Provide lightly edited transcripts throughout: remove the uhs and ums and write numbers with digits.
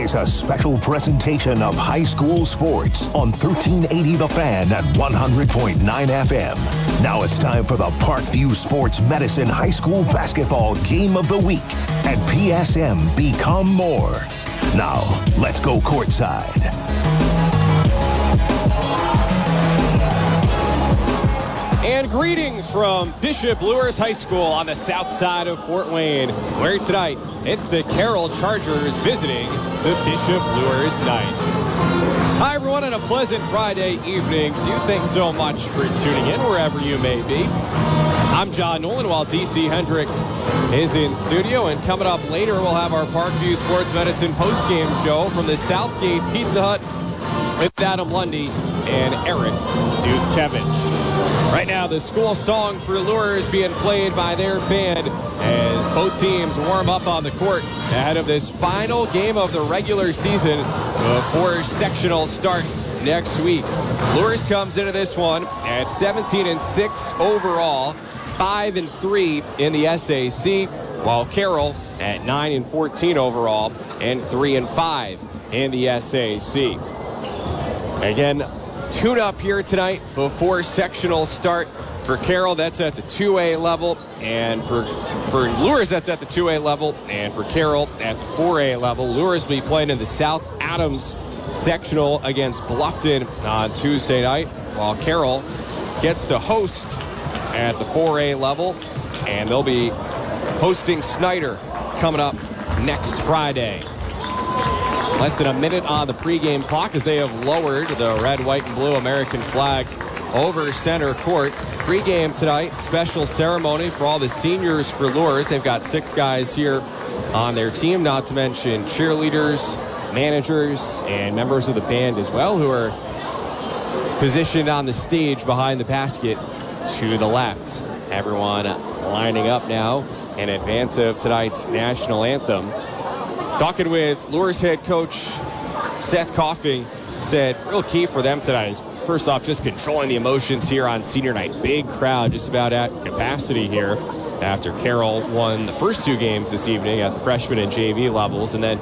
is a special presentation of high school sports on 1380 The Fan at 100.9 FM. Now it's time for the Parkview Sports Medicine High School Basketball Game of the Week at PSM Become More. Now, let's go courtside. And greetings from Bishop Luers High School on the south side of Fort Wayne, where tonight it's the Carroll Chargers visiting the Bishop Luers Knights. Hi everyone, and a pleasant Friday evening to you. Thanks so much for tuning in wherever you may be. I'm John Nolan while DC Hendricks is in studio, and coming up later we'll have our Parkview Sports Medicine postgame show from the Southgate Pizza Hut with Adam Lundy and Eric Dukevich. Right now, the school song for Luers being played by their band as both teams warm up on the court ahead of this final game of the regular season before sectional start next week. Luers comes into this one at 17-6 overall, 5-3 in the SAC, while Carroll at 9-14 overall and 3-5 in the SAC. Again, tune up here tonight before sectional start. For Carroll, that's at the 2A level, and for Luers, that's at the 2A level, and for Carroll at the 4A level. Luers will be playing in the South Adams sectional against Bluffton on Tuesday night, while Carroll gets to host at the 4A level, and they'll be hosting Snyder coming up next Friday. Less than a minute on the pregame clock as they have lowered the red, white, and blue American flag over center court. Pregame tonight, special ceremony for all the seniors for Luers. They've got 6 guys here on their team, not to mention cheerleaders, managers, and members of the band as well, who are positioned on the stage behind the basket to the left. Everyone lining up now in advance of tonight's national anthem. Talking with Luers head coach Seth Coffing, said real key for them tonight is, first off, just controlling the emotions here on senior night. Big crowd, just about at capacity here after Carroll won the first 2 games this evening at the freshman and JV levels. And then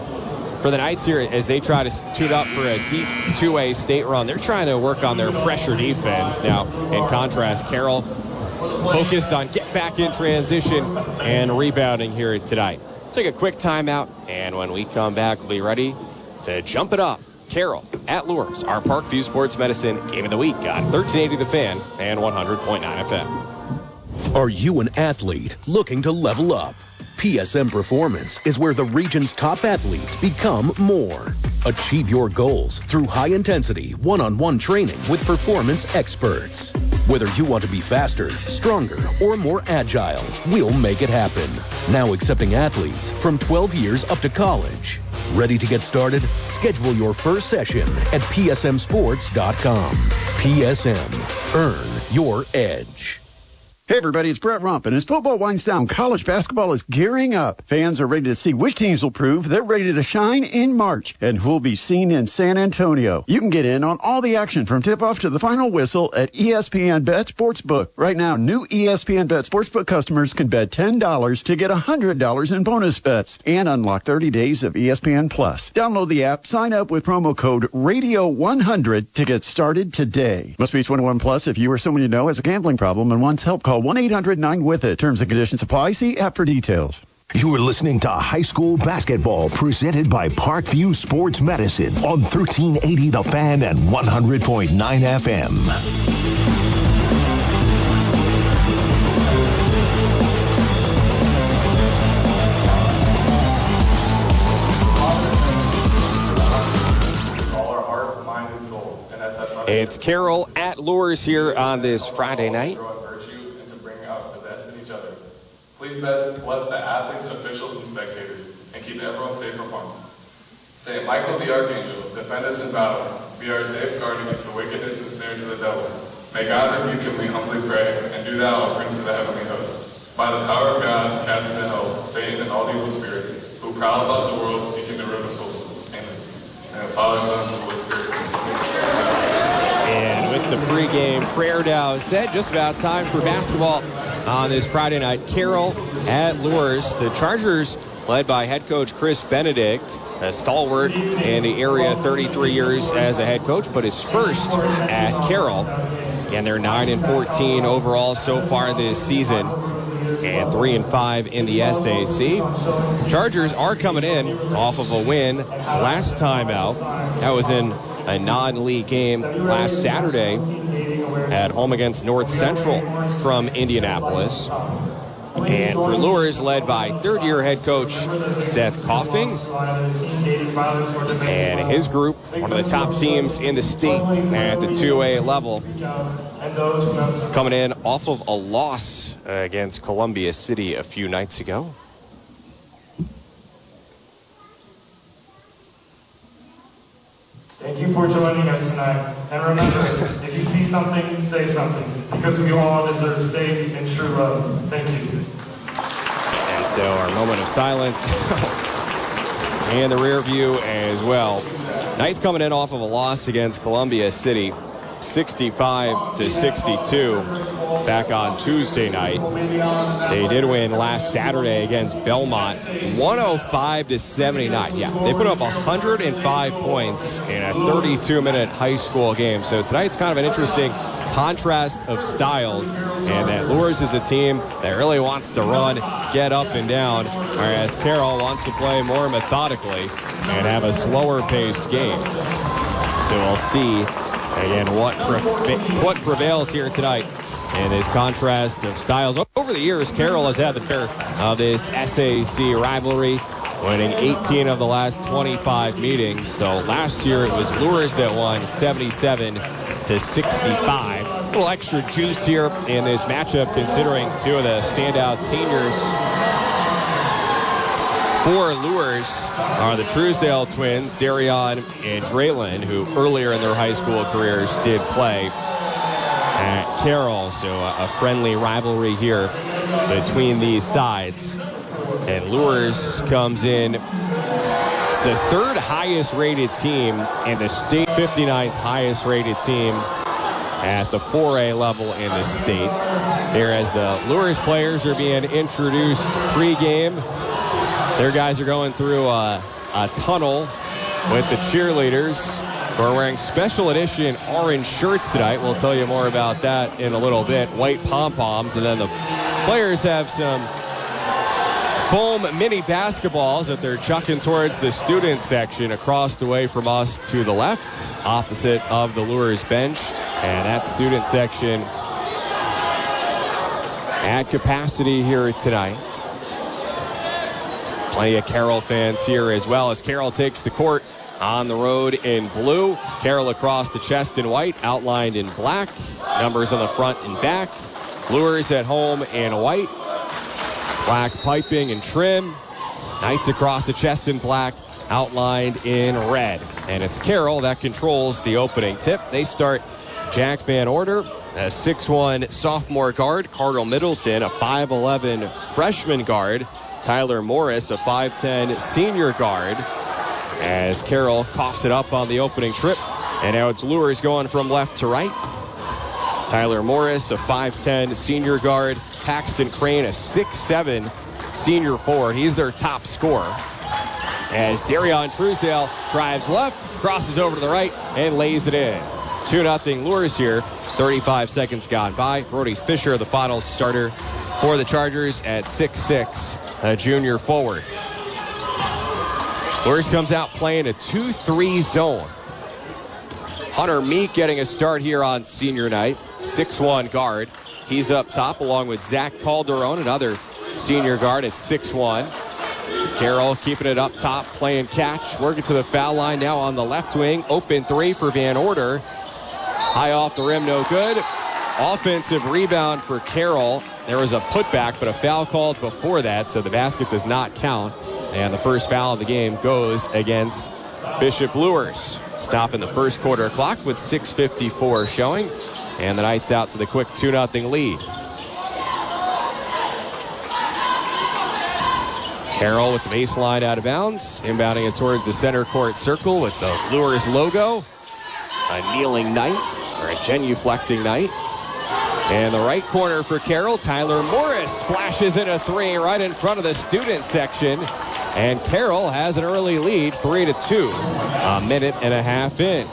for the Knights here, as they try to tune up for a deep 2A state run, they're trying to work on their pressure defense. Now, in contrast, Carroll focused on get back in transition and rebounding here tonight. Take a quick timeout, and when we come back, we'll be ready to jump it up. Carroll at Luers, our Parkview Sports Medicine Game of the Week on 1380 The Fan and 100.9 FM. Are you an athlete looking to level up? PSM Performance is where the region's top athletes become more. Achieve your goals through high-intensity, one-on-one training with performance experts. Whether you want to be faster, stronger, or more agile, we'll make it happen. Now accepting athletes from 12 years up to college. Ready to get started? Schedule your first session at psmsports.com. PSM. Earn your edge. Hey everybody, it's Brett Rump, and as football winds down, college basketball is gearing up. Fans are ready to see which teams will prove they're ready to shine in March and who'll be seen in San Antonio. You can get in on all the action from tip-off to the final whistle at ESPN Bet Sportsbook. Right now, new ESPN Bet Sportsbook customers can bet $10 to get $100 in bonus bets and unlock 30 days of ESPN Plus. Download the app, sign up with promo code RADIO100 to get started today. Must be 21 plus if you or someone you know has a gambling problem and wants help. Call 1-800-9-WITH-IT. Terms and conditions apply. See app for details. You are listening to High School Basketball presented by Parkview Sports Medicine on 1380 The Fan and 100.9 FM. It's Carroll at Luers here on this Friday night. Please bless the athletes, officials, and spectators, and keep everyone safe from harm. Saint Michael the Archangel, defend us in battle. Be our safeguard against the wickedness and snares of the devil. May God rebuke him, we humbly pray, and do thou, O Prince of the heavenly host. By the power of God, cast into hell Satan and all evil spirits, who prowl about the world seeking the ruin of souls. Amen. And the Father, Son, and the Holy Spirit. And with the pregame prayer now said, just about time for basketball on this Friday night. Carroll at Luers. The Chargers led by head coach Chris Benedict, a stalwart in the area, 33 years as a head coach, but his first at Carroll. And they're 9-14 overall so far this season, and 3-5 in the SAC. Chargers are coming in off of a win last time out. That was in a non-league game last Saturday at home against North Central from Indianapolis. And for Luers, led by third-year head coach Seth Coughing, and his group, one of the top teams in the state at the 2A level, coming in off of a loss against Columbia City a few nights ago. Thank you for joining us tonight. And remember, if you see something, say something, because we all deserve safe and true love. Thank you. And so our moment of silence and the rear view as well. Knights coming in off of a loss against Columbia City, 65-62 back on Tuesday night. They did win last Saturday against Belmont, 105-79. Yeah, they put up 105 points in a 32-minute high school game. So tonight's kind of an interesting contrast of styles, and that Luers is a team that really wants to run, get up and down, whereas Carroll wants to play more methodically and have a slower paced game. So we'll see again what prevails here tonight in this contrast of styles. Over the years, Carroll has had the turf of this SAC rivalry, winning 18 of the last 25 meetings. Though last year it was Luers that won 77-65. A little extra juice here in this matchup, considering two of the standout seniors for Luers are the Truesdale twins, Darion and Draylon, who earlier in their high school careers did play at Carroll. So a friendly rivalry here between these sides. And Luers comes in, it's the third highest rated team in the state, 59th highest rated team at the 4A level in the state. Here as the Luers players are being introduced pregame. Their guys are going through a tunnel with the cheerleaders who are wearing special edition orange shirts tonight. We'll tell you more about that in a little bit. White pom-poms, and then the players have some foam mini basketballs that they're chucking towards the student section across the way from us to the left, opposite of the Luers bench. And that student section at capacity here tonight. Plenty of Carroll fans here as well, as Carroll takes the court on the road in blue. Carroll across the chest in white, outlined in black. Numbers on the front and back. Luers at home in white. Black piping and trim. Knights across the chest in black, outlined in red. And it's Carroll that controls the opening tip. They start Jack Van Order, a 6'1 sophomore guard. Cardinal Middleton, a 5'11 freshman guard. Tyler Morris, a 5'10 senior guard. As Carroll coughs it up on the opening trip. And now it's Luers going from left to right. Tyler Morris, a 5'10 senior guard. Paxton Crane, a 6'7 senior forward. He's their top scorer. As Darion Truesdale drives left, crosses over to the right, and lays it in. 2-0 Luers here. 35 seconds gone by. Brody Fisher, the final starter for the Chargers at 6'6, a junior forward. Luers comes out playing a 2-3 zone. Hunter Meek getting a start here on senior night. 6'1 guard. He's up top along with Zach Calderon, another senior guard at 6'1. Carroll keeping it up top, playing catch, working to the foul line now on the left wing. Open three for Van Order. High off the rim, no good. Offensive rebound for Carroll. There was a putback, but a foul called before that, so the basket does not count. And the first foul of the game goes against Bishop Luers. Stopping the first quarter clock with 6:54 showing. And the Knights out to the quick 2-0 lead. Carroll with the baseline out of bounds. Inbounding it towards the center court circle with the Luers logo. A kneeling knight, or a genuflecting knight. And the right corner for Carroll, Tyler Morris splashes in a three right in front of the student section. And Carroll has an early lead, 3-2, a minute and a half in.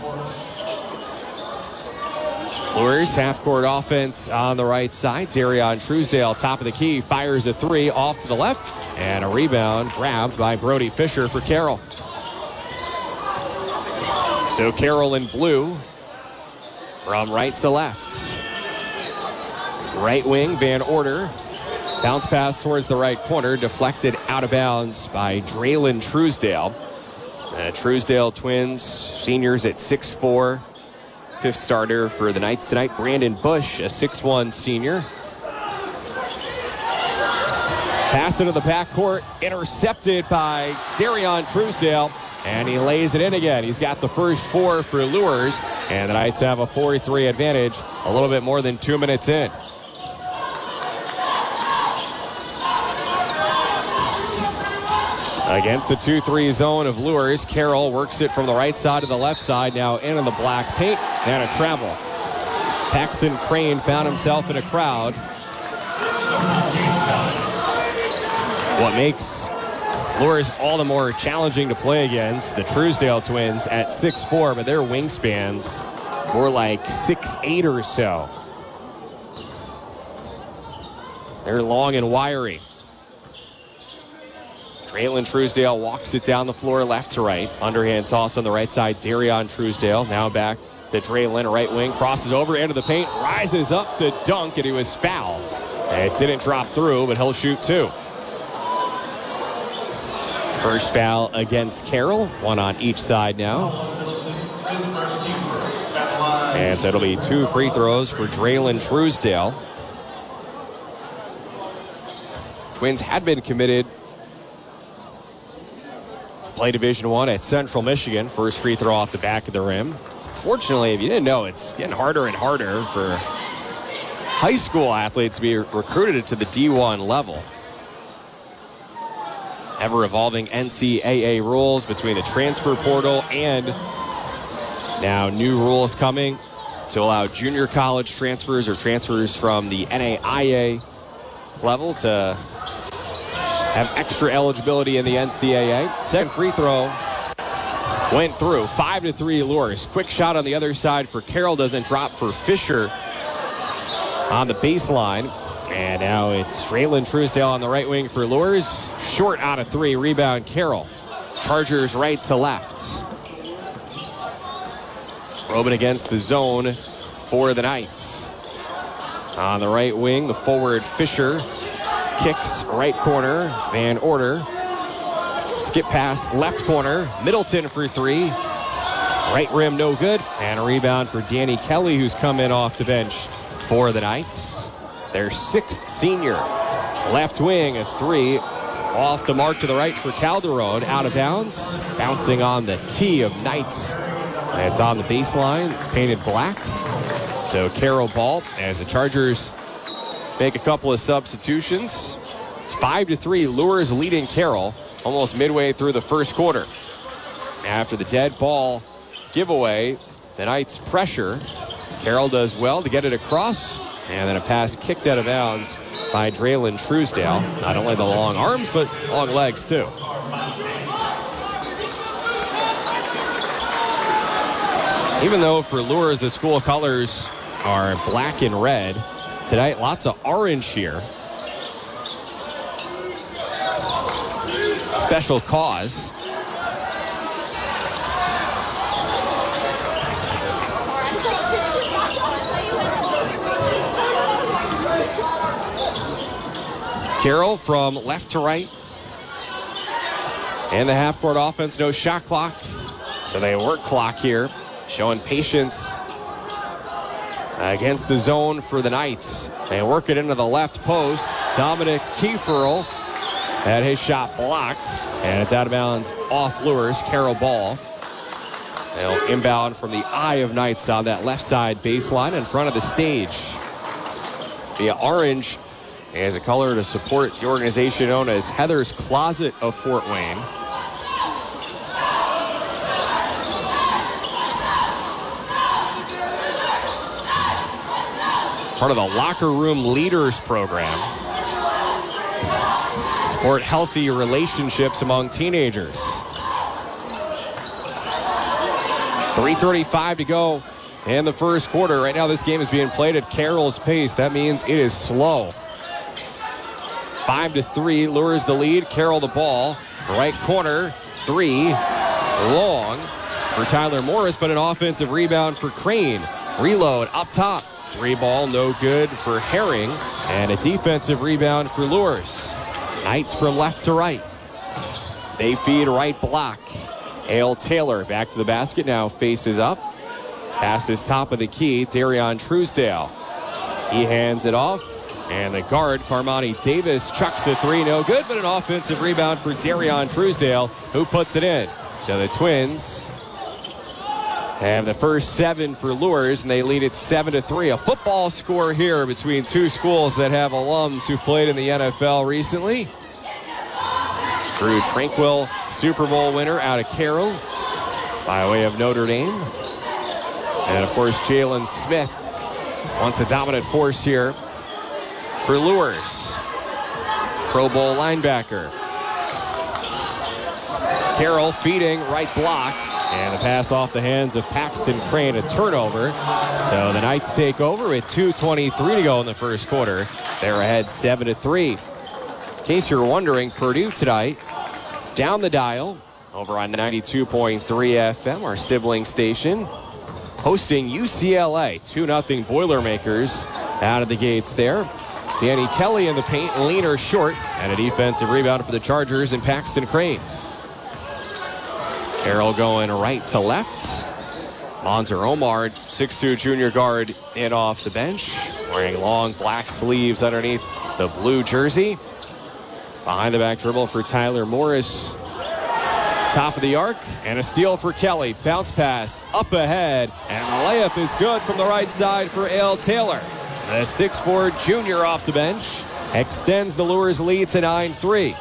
Luers half-court offense on the right side. Darion Truesdale, top of the key, fires a three off to the left. And a rebound grabbed by Brody Fisher for Carroll. So Carroll in blue from right to left. Right wing, Van Order. Bounce pass towards the right corner, deflected out of bounds by Draylon Truesdale. Truesdale twins, seniors at 6'4", fifth starter for the Knights tonight. Brandon Bush, a 6'1" senior. Pass into the backcourt, intercepted by Darion Truesdale, and he lays it in again. He's got the first four for Luers, and the Knights have a 4-3 advantage a little bit more than 2 minutes in. Against the 2-3 zone of Luers, Carroll works it from the right side to the left side, now in the black paint, and a travel. Paxton Crane found himself in a crowd. What makes Luers all the more challenging to play against the Truesdale twins at 6'4", but their wingspans more like 6'8" or so. They're long and wiry. Draylon Truesdale walks it down the floor left to right. Underhand toss on the right side. Darion Truesdale now back to Draylon, right wing. Crosses over into the paint. Rises up to dunk, and he was fouled. It didn't drop through, but he'll shoot two. First foul against Carroll. One on each side now. And so it'll be 2 free throws for Draylon Truesdale. Twins had been committed play Division I at Central Michigan. First free throw off the back of the rim. Fortunately, if you didn't know, it's getting harder and harder for high school athletes to be recruited to the D1 level. Ever-evolving NCAA rules between the transfer portal and now new rules coming to allow junior college transfers or transfers from the NAIA level to have extra eligibility in the NCAA. Second free throw went through. 5-3 Luers. Quick shot on the other side for Carroll. Doesn't drop for Fisher on the baseline. And now it's Draylon Truesdale on the right wing for Luers. Short out of three. Rebound Carroll. Chargers right to left. Robin against the zone for the Knights. On the right wing, the forward Fisher. Kicks right corner. Van Order. Skip pass left corner. Middleton for three. Right rim no good. And a rebound for Danny Kelly, who's come in off the bench for the Knights. Their sixth senior. Left wing, a three. Off the mark to the right for Calderon. Out of bounds. Bouncing on the tee of Knights. And it's on the baseline. It's painted black. So Carroll ball as the Chargers make a couple of substitutions. It's 5-3. Luers leading Carroll almost midway through the first quarter. After the dead ball giveaway, the Knights pressure. Carroll does well to get it across. And then a pass kicked out of bounds by Draylon Truesdale. Not only the long arms, but long legs too. Even though for Luers the school colors are black and red, tonight lots of orange here. Special cause. Carroll from left to right. And the half-court offense, no shot clock. So they work clock here, showing patience against the zone for the Knights. They work it into the left post. Dominic Kieferl had his shot blocked. And it's out of bounds off Luers. Carroll ball. They'll inbound from the eye of Knights on that left side baseline in front of the stage. The orange is a color to support the organization known as Heather's Closet of Fort Wayne. Part of the Locker Room Leaders program. support healthy relationships among teenagers. 3:35 to go in the first quarter. Right now this game is being played at Carroll's pace. That means it is slow. 5-3, Luers the lead. Carroll the ball. Right corner, 3. Long for Tyler Morris, but an offensive rebound for Crane. Reload up top. 3 ball, no good for Herring. And a defensive rebound for Luers. Knights from left to right. They feed right block. Ale Taylor back to the basket now, faces up. Passes top of the key, Darion Truesdale. He hands it off. And the guard, Carmani Davis, chucks a 3, no good, but an offensive rebound for Darion Truesdale, who puts it in. So the Twins have the first 7 for Luers, and they lead it 7-3. A football score here between two schools that have alums who played in the NFL recently. Drew Tranquil, Super Bowl winner out of Carroll by way of Notre Dame. And, of course, Jalen Smith once a dominant force here for Luers. Pro Bowl linebacker. Carroll feeding right block. And the pass off the hands of Paxton Crane, a turnover. So the Knights take over with 2:23 to go in the first quarter. They're ahead 7-3. In case you're wondering, Purdue tonight, down the dial, over on 92.3 FM, our sibling station, hosting UCLA. 2-0 Boilermakers out of the gates there. Danny Kelly in the paint, leaner short, and a defensive rebound for the Chargers and Paxton Crane. Carroll going right to left. Monzer Omar, 6'2 junior guard, in off the bench, wearing long black sleeves underneath the blue jersey. Behind the back dribble for Tyler Morris. Top of the arc, and a steal for Kelly. Bounce pass up ahead, and the layup is good from the right side for Ale Taylor. The 6'4 junior off the bench extends the Luers lead to 9-3.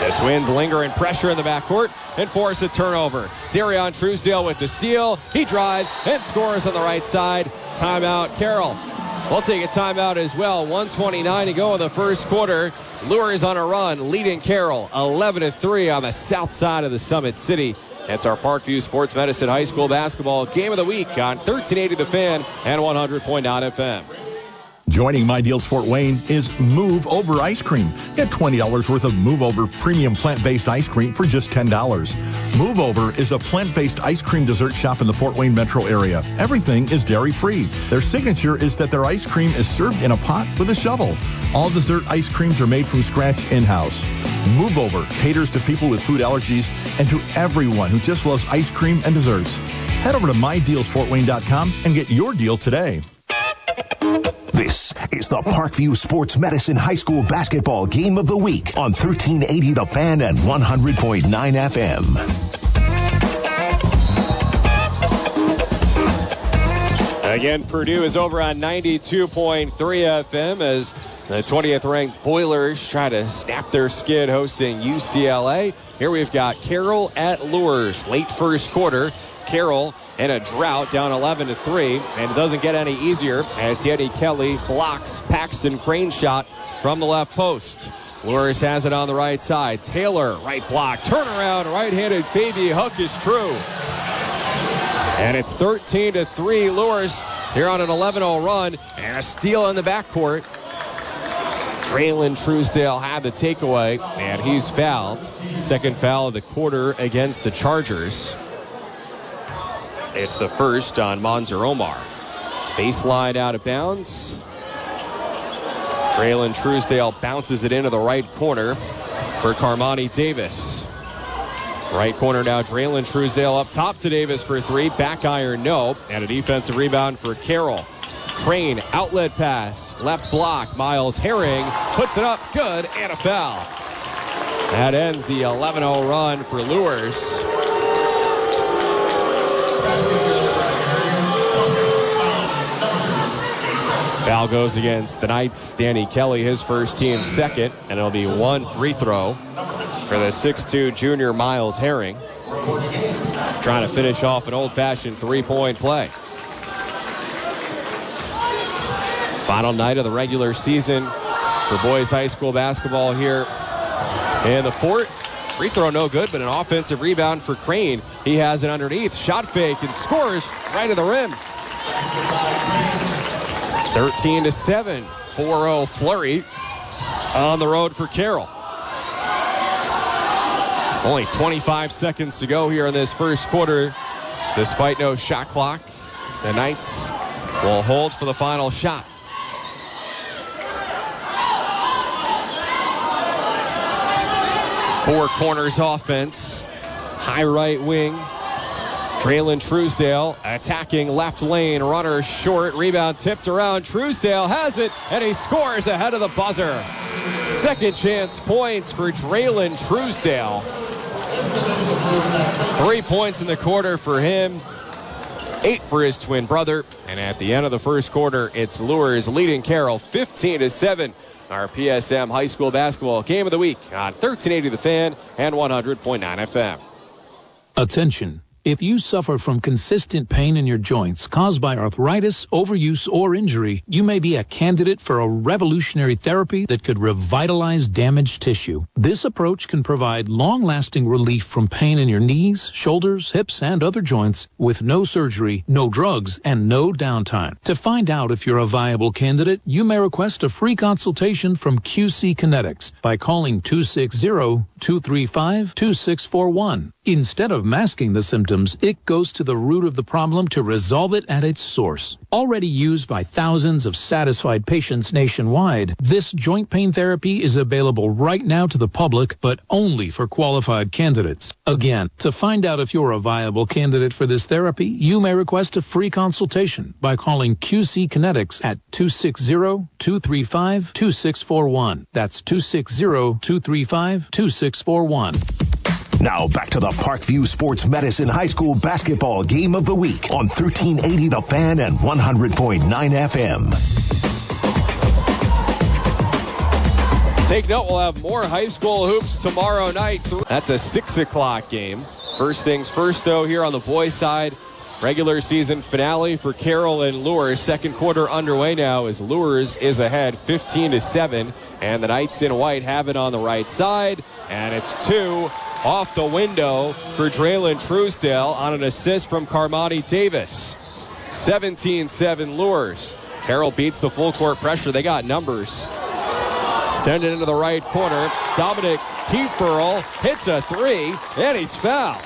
The Twins linger in pressure in the backcourt and force a turnover. Darion Truesdale with the steal. He drives and scores on the right side. Timeout, Carroll. We'll take a timeout as well. 1:29 to go in the first quarter. Luers on a run, leading Carroll 11-3 on the south side of the Summit City. That's our Parkview Sports Medicine High School Basketball Game of the Week on 1380 The Fan and 100.9 FM. Joining My Deals Fort Wayne is Move Over Ice Cream. Get $20 worth of Move Over premium plant-based ice cream for just $10. Move Over is a plant-based ice cream dessert shop in the Fort Wayne metro area. Everything is dairy-free. Their signature is that their ice cream is served in a pot with a shovel. All dessert ice creams are made from scratch in-house. Move Over caters to people with food allergies and to everyone who just loves ice cream and desserts. Head over to MyDealsFortWayne.com and get your deal today. This is the Parkview Sports Medicine High School Basketball Game of the Week on 1380 The Fan and 100.9 FM. Again, Purdue is over on 92.3 FM as the 20th ranked Boilers try to snap their skid hosting UCLA. Here we've got Carroll at Luers. Late first quarter. Carroll in a drought, down 11-3, and it doesn't get any easier as Danny Kelly blocks Paxton Crane's shot from the left post. Luers has it on the right side. Taylor, right block, turnaround, right-handed baby hook is true. And it's 13-3. Luers here on an 11-0 run, and a steal in the backcourt. Traylon Truesdale had the takeaway, and he's fouled. Second foul of the quarter against the Chargers. It's the first on Monzer Omar. Baseline out of bounds. Traylon Truesdale bounces it into the right corner for Carmani Davis. Right corner now, Traylon Truesdale up top to Davis for 3. Back iron, no. And a defensive rebound for Carroll. Crane, outlet pass, left block. Miles Herring puts it up, good, and a foul. That ends the 11-0 run for Luers. Foul goes against the Knights. Danny Kelly, his first team second, and it'll be one free throw for the 6'2 junior Miles Herring. Trying to finish off an old-fashioned three-point play. Final night of the regular season for boys high school basketball here in the fort. Free throw no good, but an offensive rebound for Crane. He has it underneath. Shot fake and scores right to the rim. 13-7. 4-0 flurry on the road for Carroll. Only 25 seconds to go here in this first quarter. Despite no shot clock, the Knights will hold for the final shot. Four corners offense. High right wing. Draylen Truesdale attacking left lane. Runner short. Rebound tipped around. Truesdale has it, and he scores ahead of the buzzer. Second chance points for Draylen Truesdale. 3 points in the quarter for him. 8 for his twin brother. And at the end of the first quarter, it's Luers leading Carroll 15-7. Our PSM High School Basketball Game of the Week on 1380 The Fan and 100.9 FM. Attention. If you suffer from consistent pain in your joints caused by arthritis, overuse, or injury, you may be a candidate for a revolutionary therapy that could revitalize damaged tissue. This approach can provide long-lasting relief from pain in your knees, shoulders, hips, and other joints with no surgery, no drugs, and no downtime. To find out if you're a viable candidate, you may request a free consultation from QC Kinetics by calling 260-235-2641. Instead of masking the symptoms, it goes to the root of the problem to resolve it at its source. Already used by thousands of satisfied patients nationwide, this joint pain therapy is available right now to the public, but only for qualified candidates. Again, to find out if you're a viable candidate for this therapy, you may request a free consultation by calling QC Kinetics at 260-235-2641. That's 260-235-2641. Now back to the Parkview Sports Medicine High School Basketball Game of the Week on 1380 The Fan and 100.9 FM. Take note, we'll have more high school hoops tomorrow night. That's a 6 o'clock game. First things first, though, here on the boys' side. Regular season finale for Carroll and Luers. Second quarter underway now as Luers is ahead 15-7. And the Knights in white have it on the right side. And it's 2 off the window for Draylen Truesdale on an assist from Carmani Davis. 17-7 Luers. Carroll beats the full court pressure. They got numbers. Send it into the right corner. Dominic Kieferl hits a 3, and he's fouled.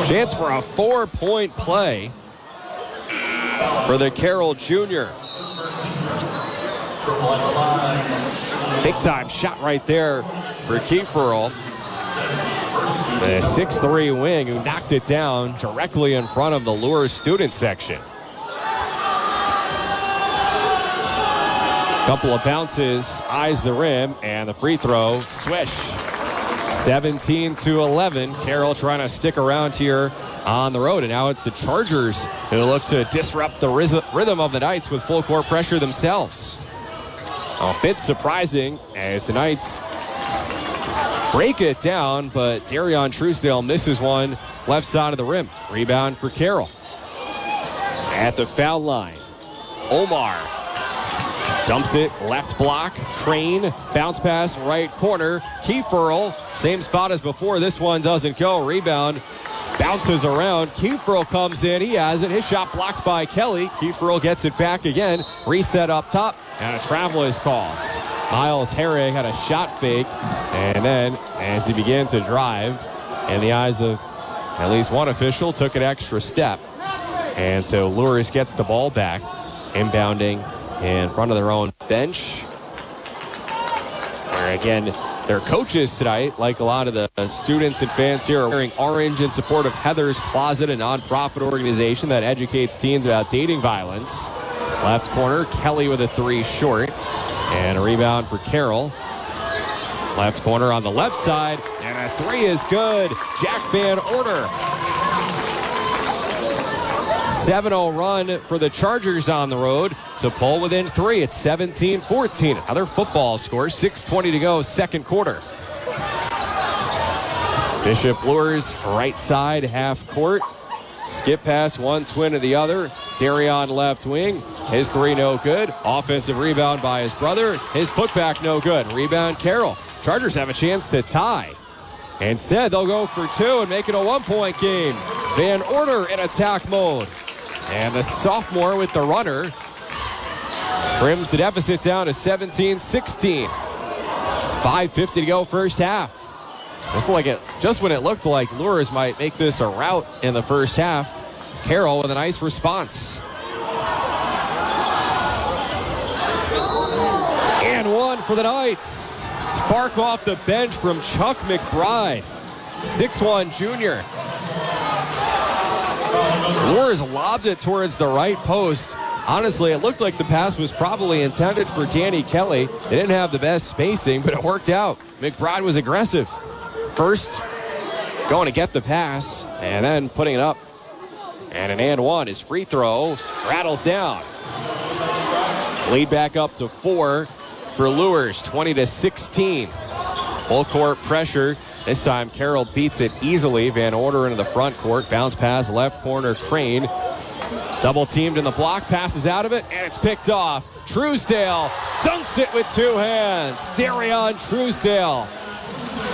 Chance for a 4-point play for the Carroll junior. Big time shot right there for Kieferl. The 6'3" wing who knocked it down directly in front of the Luers student section. Couple of bounces, eyes the rim, and the free throw, swish. 17-11. Carroll trying to stick around here on the road. And now it's the Chargers who look to disrupt the rhythm of the Knights with full court pressure themselves. A bit surprising as the Knights break it down, but Draylen Truesdale misses one left side of the rim. Rebound for Carroll. At the foul line, Omar dumps it, left block. Crane, bounce pass, right corner. Kieferl, same spot as before. This one doesn't go. Rebound, bounces around. Kieferl comes in. He has it. His shot blocked by Kelly. Kieferl gets it back again. Reset up top, and a travel is called. Miles Herring had a shot fake, and then as he began to drive, in the eyes of at least one official, took an extra step. And so Luers gets the ball back, inbounding in front of their own bench. Where again, their coaches tonight, like a lot of the students and fans here, are wearing orange in support of Heather's Closet, a nonprofit organization that educates teens about dating violence. Left corner, Kelly with a 3 short. And a rebound for Carroll. Left corner on the left side, and a 3 is good. Jack Van Order. 7-0 run for the Chargers on the road to pull within 3. It's 17-14. Another football score. 6:20 to go, second quarter. Bishop Luers, right side, half court. Skip pass, one twin to the other. Darion left wing. His three no good. Offensive rebound by his brother. His putback no good. Rebound Carroll. Chargers have a chance to tie. Instead, they'll go for two and make it a 1-point game. Van Order in attack mode. And the sophomore with the runner trims the deficit down to 17-16. 5:50 to go first half. Just when it looked like Luers might make this a rout in the first half, Carroll with a nice response. And one for the Knights. Spark off the bench from Chuck McBride, 6'1 junior. Luers lobbed it towards the right post. Honestly, it looked like the pass was probably intended for Danny Kelly. They didn't have the best spacing, but it worked out. McBride was aggressive. First, going to get the pass, and then putting it up. And an and one. His free throw rattles down. Lead back up to 4 for Luers, 20-16. Full court pressure. This time Carroll beats it easily. Van Order into the front court. Bounce pass left corner. Crane double teamed in the block. Passes out of it, and it's picked off. Truesdale dunks it with two hands. Darion Truesdale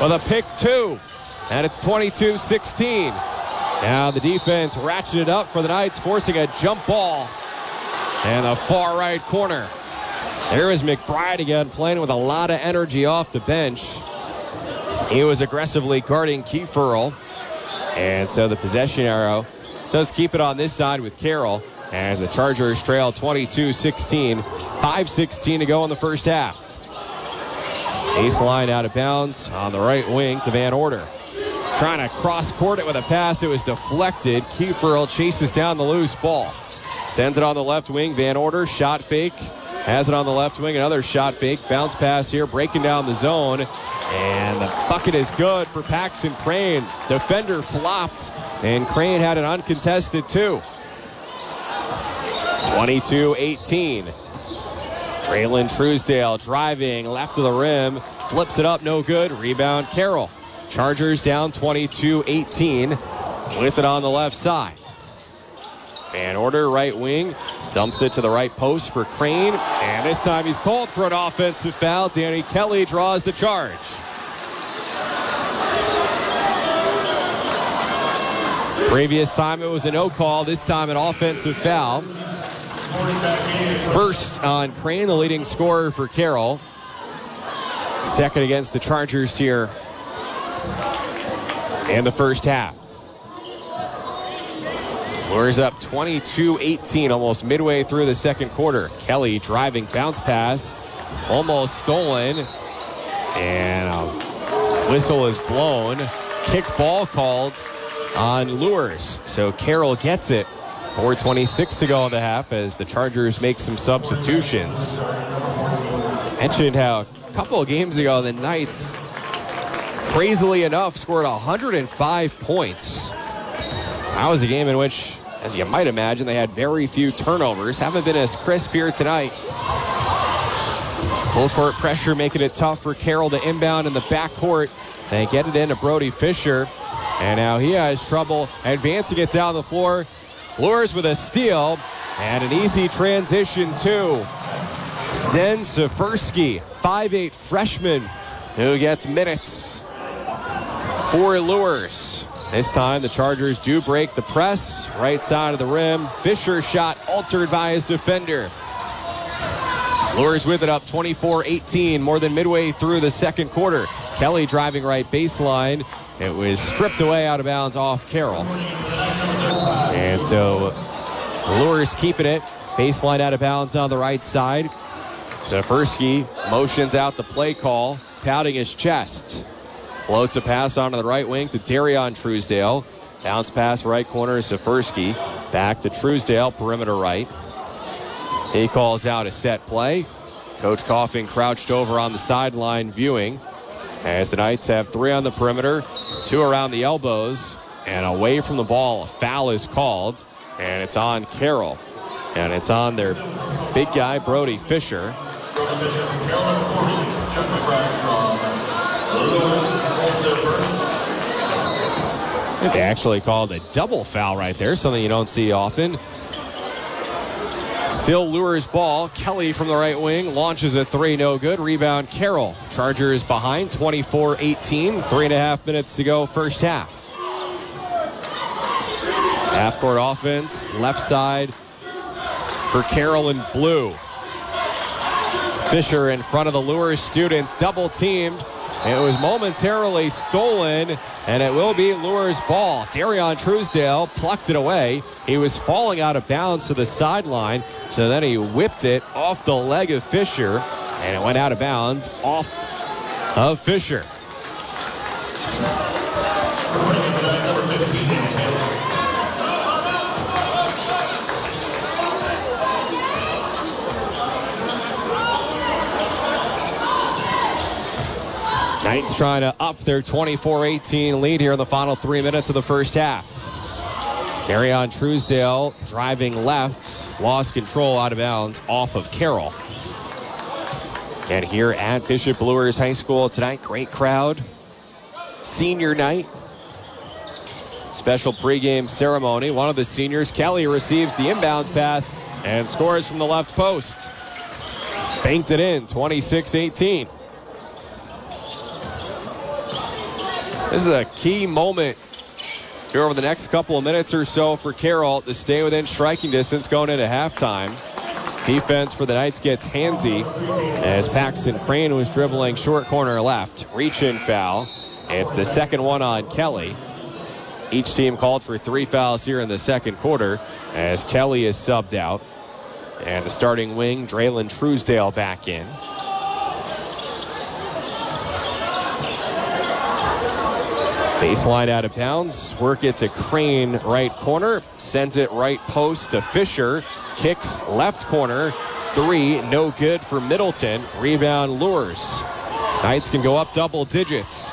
with a pick two. And it's 22-16. Now the defense ratcheted up for the Knights, forcing a jump ball in the far right corner. There is McBride again, playing with a lot of energy off the bench. He was aggressively guarding Kieferl. And so the possession arrow does keep it on this side with Carroll as the Chargers trail 22-16. 5:16 to go in the first half. Baseline out of bounds on the right wing to Van Order. Trying to cross-court it with a pass. It was deflected. Kieferl chases down the loose ball. Sends it on the left wing. Van Order, shot fake. Has it on the left wing. Another shot fake. Bounce pass here, breaking down the zone. And the bucket is good for Paxton Crane. Defender flopped, and Crane had an uncontested two. 22-18. Traylon Truesdale driving left of the rim. Flips it up, no good. Rebound Carroll. Chargers down 22-18 with it on the left side. Van Order, right wing, dumps it to the right post for Crane. And this time he's called for an offensive foul. Danny Kelly draws the charge. Previous time it was a no call. This time an offensive foul. First on Crane, the leading scorer for Carroll. Second against the Chargers here in the first half. Luers up 22-18, almost midway through the second quarter. Kelly driving, bounce pass, almost stolen, and a whistle is blown. Kick ball called on Luers, so Carroll gets it. 4:26 to go in the half as the Chargers make some substitutions. Mentioned how a couple of games ago the Knights, crazily enough, scored 105 points. That was a game in which, as you might imagine, they had very few turnovers. Haven't been as crisp here tonight. Full court pressure making it tough for Carroll to inbound in the backcourt. They get it into Brody Fisher. And now he has trouble advancing it down the floor. Luers with a steal and an easy transition to Zen Safersky, 5'8 freshman who gets minutes for Luers. This time the Chargers do break the press. Right side of the rim. Fisher shot altered by his defender. Luers with it up 24-18, more than midway through the second quarter. Kelly driving right baseline. It was stripped away out of bounds off Carroll. And so Luers keeping it. Baseline out of bounds on the right side. Safersky motions out the play call, pounding his chest. Floats a pass onto the right wing to Darion Truesdale. Bounce pass right corner, Safersky. Back to Truesdale, perimeter right. He calls out a set play. Coach Coffin crouched over on the sideline viewing as the Knights have 3 on the perimeter, 2 around the elbows, and away from the ball. A foul is called, and it's on Carroll. And it's on their big guy, Brody Fisher. They actually called a double foul right there, something you don't see often. Still Luers ball. Kelly from the right wing launches a three, no good. Rebound Carroll. Chargers behind 24-18. 3.5 minutes to go first half. Half-court offense, left side for Carroll in blue. Fisher in front of the Luers students, double teamed. It was momentarily stolen, and it will be Luers ball. Darion Truesdale plucked it away. He was falling out of bounds to the sideline, so then he whipped it off the leg of Fisher, and it went out of bounds off of Fisher. Knights trying to up their 24-18 lead here in the final 3 minutes of the first half. Darion Truesdale driving left, lost control out of bounds off of Carroll. And here at Bishop Luers High School tonight, great crowd. Senior night. Special pregame ceremony. One of the seniors, Kelly, receives the inbounds pass and scores from the left post. Banked it in, 26-18. This is a key moment here over the next couple of minutes or so for Carroll to stay within striking distance going into halftime. Defense for the Knights gets handsy as Paxton Crane was dribbling short corner left. Reach-in foul. It's the second one on Kelly. Each team called for 3 fouls here in the second quarter as Kelly is subbed out. And the starting wing, Draylon Truesdale, back in. Baseline out of bounds. Work it to Crane, right corner. Sends it right post to Fisher. Kicks left corner. Three, no good for Middleton. Rebound Luers. Knights can go up double digits.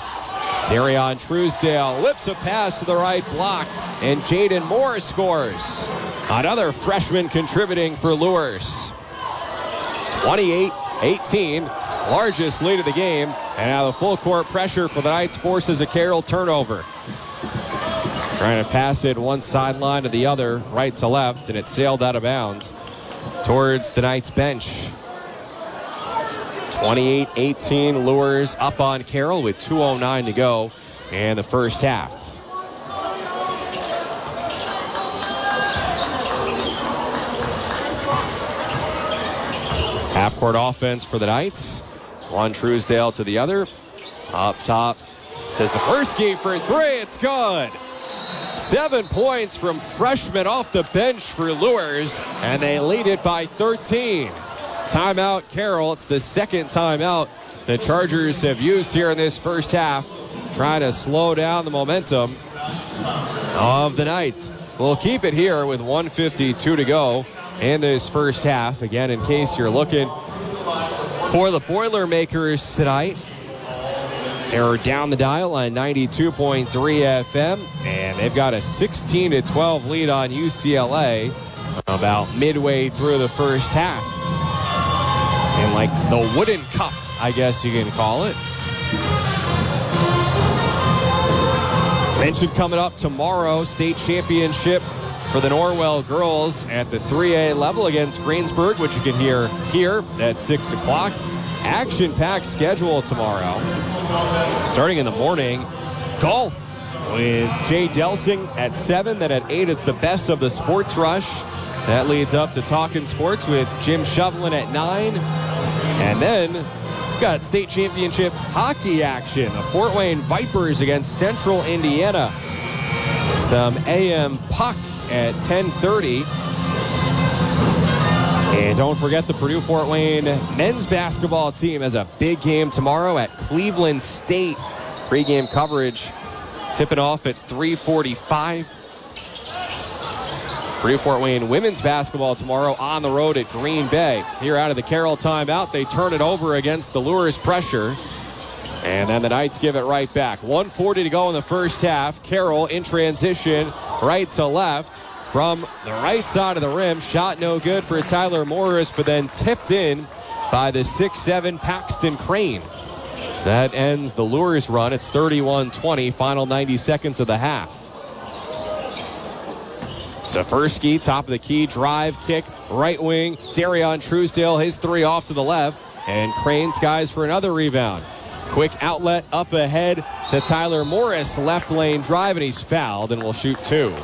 Darion Truesdale whips a pass to the right block. And Jaden Moore scores. Another freshman contributing for Luers. 28-18. Largest lead of the game, and now the full court pressure for the Knights forces a Carroll turnover. Trying to pass it one sideline to the other, right to left, and it sailed out of bounds towards the Knights bench. 28-18, Luers up on Carroll with 2:09 to go in the first half. Half-court offense for the Knights. One Truesdale to the other. Up top to Zapersky for three. It's good. 7 points from freshman off the bench for Luers, and they lead it by 13. Timeout Carroll. It's the second timeout the Chargers have used here in this first half, trying to slow down the momentum of the Knights. We'll keep it here with 1:52 to go in this first half. Again, in case you're looking for the Boilermakers tonight, they're down the dial on 92.3 FM, and they've got a 16-12 lead on UCLA about midway through the first half. And like the Wooden Cup, I guess you can call it. Mentioned coming up tomorrow, state championship for the Norwell girls at the 3A level against Greensburg, which you can hear here at 6 o'clock. Action-packed schedule tomorrow. Starting in the morning, golf with Jay Delsing at 7. Then at 8, it's the best of the Sports Rush. That leads up to Talkin' Sports with Jim Shovelin at 9. And then we've got state championship hockey action. The Fort Wayne Vipers against Central Indiana. Some AM puck at 10:30. And don't forget the Purdue-Fort Wayne men's basketball team has a big game tomorrow at Cleveland State. Pre-game coverage tipping off at 3:45. Purdue-Fort Wayne women's basketball tomorrow on the road at Green Bay. Here out of the Carroll timeout, they turn it over against the Luers pressure. And then the Knights give it right back. 1:40 to go in the first half. Carroll in transition, right to left. From the right side of the rim, shot no good for Tyler Morris, but then tipped in by the 6'7" Paxton Crane. So that ends the Luers run. It's 31-20, final 90 seconds of the half. Safersky, top of the key, drive, kick, right wing. Darion Truesdale, his three off to the left. And Crane skies for another rebound. Quick outlet up ahead to Tyler Morris. Left lane drive, and he's fouled and will shoot two.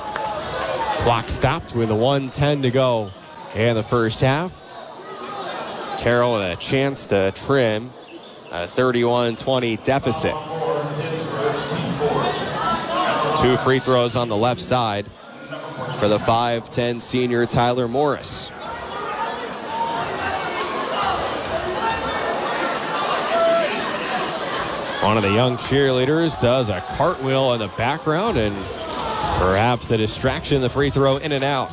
Clock stopped with a 1:10 to go in the first half. Carroll with a chance to trim a 31-20 deficit. Two free throws on the left side for the 5'10 senior Tyler Morris. One of the young cheerleaders does a cartwheel in the background, and perhaps a distraction. The free throw in and out.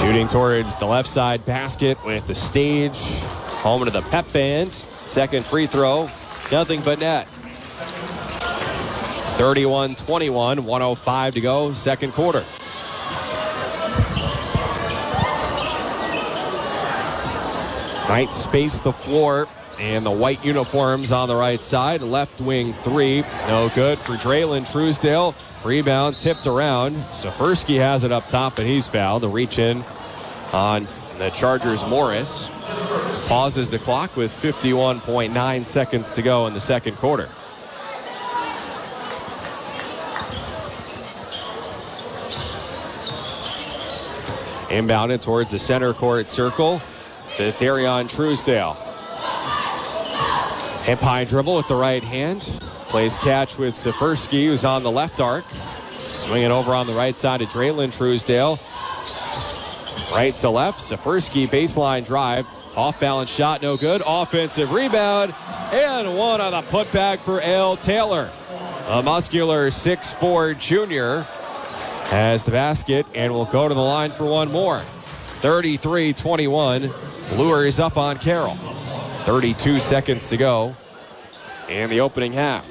Shooting towards the left side basket with the stage. Home to the pep band. Second free throw. Nothing but net. 31-21, 1:05 to go, second quarter. Knights space the floor, and the white uniforms on the right side. Left wing three, no good for Draylon Truesdale. Rebound tipped around. Safersky has it up top, and he's fouled. The reach in on the Chargers' Morris. Pauses the clock with 51.9 seconds to go in the second quarter. Inbounded towards the center court circle to Darion Truesdale. Hip high dribble with the right hand. Plays catch with Safersky, who's on the left arc. Swinging over on the right side to Draylon Truesdale. Right to left. Safersky baseline drive. Off balance shot, no good. Offensive rebound. And one on the putback for Al Taylor. A muscular 6'4 junior has the basket and will go to the line for one more. 33-21. Luers up on Carroll. 32 seconds to go in the opening half.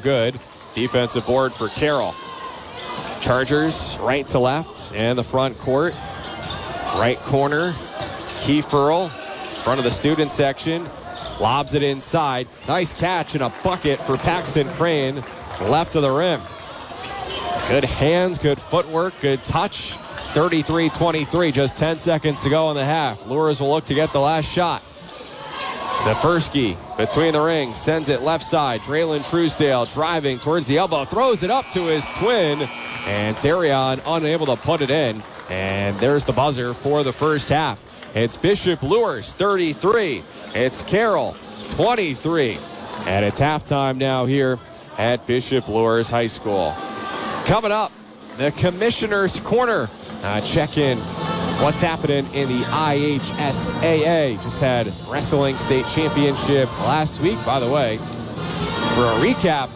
Good defensive board for Carroll. Chargers right to left and the front court. Right corner. Kieferl, front of the student section. Lobs it inside. Nice catch and a bucket for Paxton Crane. Left of the rim. Good hands, good footwork, good touch. It's 33-23, just 10 seconds to go in the half. Luers will look to get the last shot. Safersky between the rings, sends it left side. Draylon Truesdale driving towards the elbow, throws it up to his twin, and Darion unable to put it in. And there's the buzzer for the first half. It's Bishop Luers 33. It's Carroll 23. And it's halftime now here at Bishop Luers High School. Coming up, the Commissioner's Corner. Check in what's happening in the IHSAA. Just had wrestling state championship last week. By the way, for a recap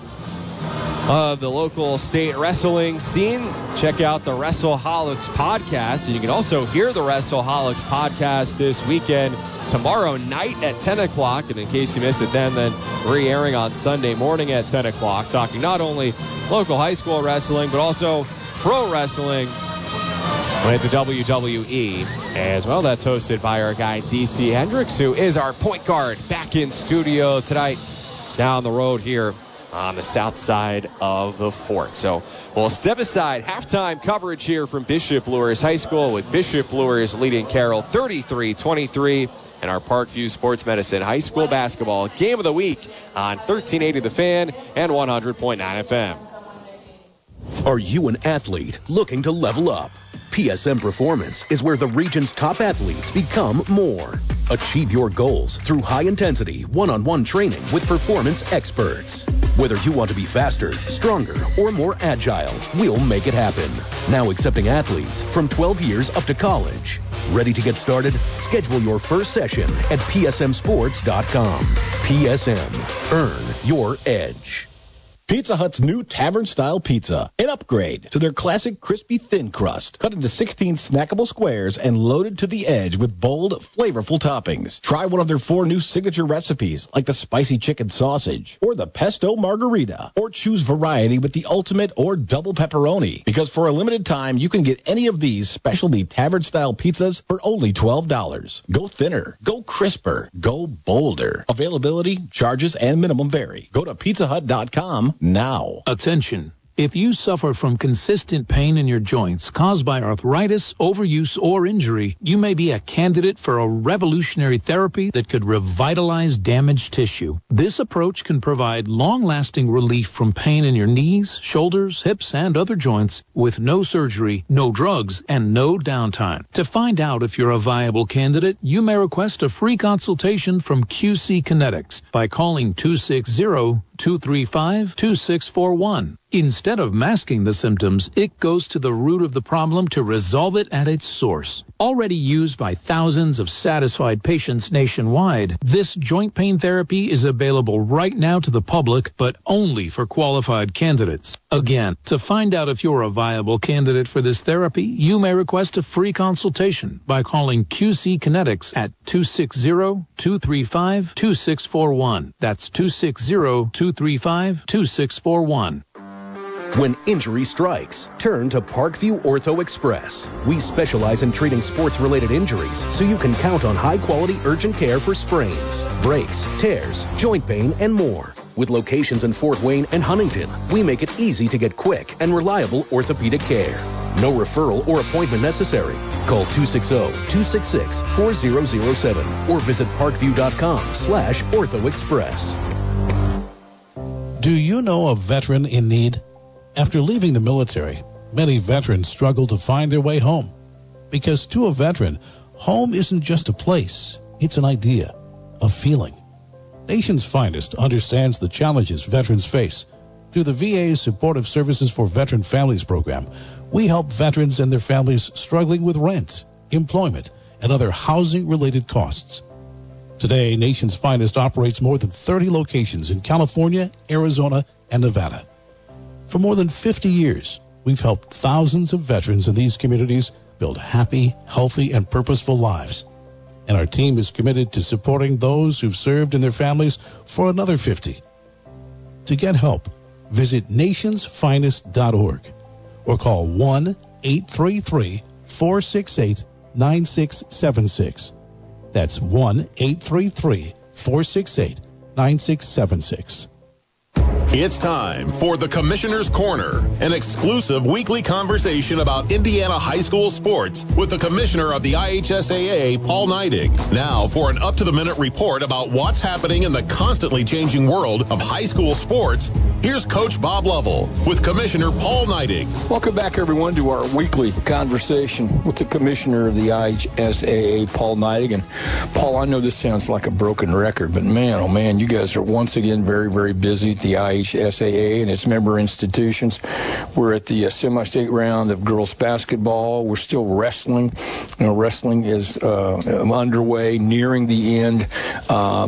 of the local state wrestling scene, check out the WrestleHolics podcast. And you can also hear the WrestleHolics podcast this weekend, tomorrow night at 10 o'clock. And in case you missed it then re-airing on Sunday morning at 10 o'clock, talking not only local high school wrestling, but also pro wrestling with the WWE as well. That's hosted by our guy DC Hendricks, who is our point guard, back in studio tonight down the road here on the south side of the fort. So we'll step aside. Halftime coverage here from Bishop Luers High School with Bishop Luers leading Carroll 33-23 in our Parkview Sports Medicine High School basketball game of the week on 1380 The Fan and 100.9 FM. Are you an athlete looking to level up? PSM Performance is where the region's top athletes become more. Achieve your goals through high-intensity, one-on-one training with performance experts. Whether you want to be faster, stronger, or more agile, we'll make it happen. Now accepting athletes from 12 years up to college. Ready to get started? Schedule your first session at psmsports.com. PSM. Earn your edge. Pizza Hut's new tavern-style pizza, an upgrade to their classic crispy thin crust, cut into 16 snackable squares and loaded to the edge with bold, flavorful toppings. Try one of their 4 new signature recipes, like the spicy chicken sausage or the pesto margarita, or choose variety with the ultimate or double pepperoni, because for a limited time, you can get any of these specialty tavern-style pizzas for only $12. Go thinner, go crisper, go bolder. Availability, charges, and minimum vary. Go to pizzahut.com now. Attention. If you suffer from consistent pain in your joints caused by arthritis, overuse, or injury, you may be a candidate for a revolutionary therapy that could revitalize damaged tissue. This approach can provide long-lasting relief from pain in your knees, shoulders, hips, and other joints with no surgery, no drugs, and no downtime. To find out if you're a viable candidate, you may request a free consultation from QC Kinetics by calling 260-235-2641. Instead of masking the symptoms, it goes to the root of the problem to resolve it at its source. Already used by thousands of satisfied patients nationwide, this joint pain therapy is available right now to the public, but only for qualified candidates. Again, to find out if you're a viable candidate for this therapy, you may request a free consultation by calling QC Kinetics at 260-235-2641. That's 260-235-2641. When injury strikes, turn to Parkview Ortho Express. We specialize in treating sports-related injuries, so you can count on high-quality urgent care for sprains, breaks, tears, joint pain, and more. With locations in Fort Wayne and Huntington, we make it easy to get quick and reliable orthopedic care. No referral or appointment necessary. Call 260-266-4007 or visit parkview.com/orthoexpress. Do you know a veteran in need? After leaving the military, many veterans struggle to find their way home. Because to a veteran, home isn't just a place, it's an idea, a feeling. Nation's Finest understands the challenges veterans face. Through the VA's Supportive Services for Veteran Families program, we help veterans and their families struggling with rent, employment, and other housing-related costs. Today, Nation's Finest operates more than 30 locations in California, Arizona, and Nevada. For more than 50 years, we've helped thousands of veterans in these communities build happy, healthy, and purposeful lives. And our team is committed to supporting those who've served and their families for another 50. To get help, visit nationsfinest.org or call 1-833-468-9676. That's 1-833-468-9676. It's time for the Commissioner's Corner, an exclusive weekly conversation about Indiana high school sports with the Commissioner of the IHSAA, Paul Neidig. Now for an up-to-the-minute report about what's happening in the constantly changing world of high school sports, here's Coach Bob Lovell with Commissioner Paul Neidig. Welcome back, everyone, to our weekly conversation with the Commissioner of the IHSAA, Paul Neidig. And, Paul, I know this sounds like a broken record, but man, oh man, you guys are once again very, very busy at the IHSAA and its member institutions. We're at the semi-state round of girls basketball. We're still wrestling. Wrestling is underway, nearing the end.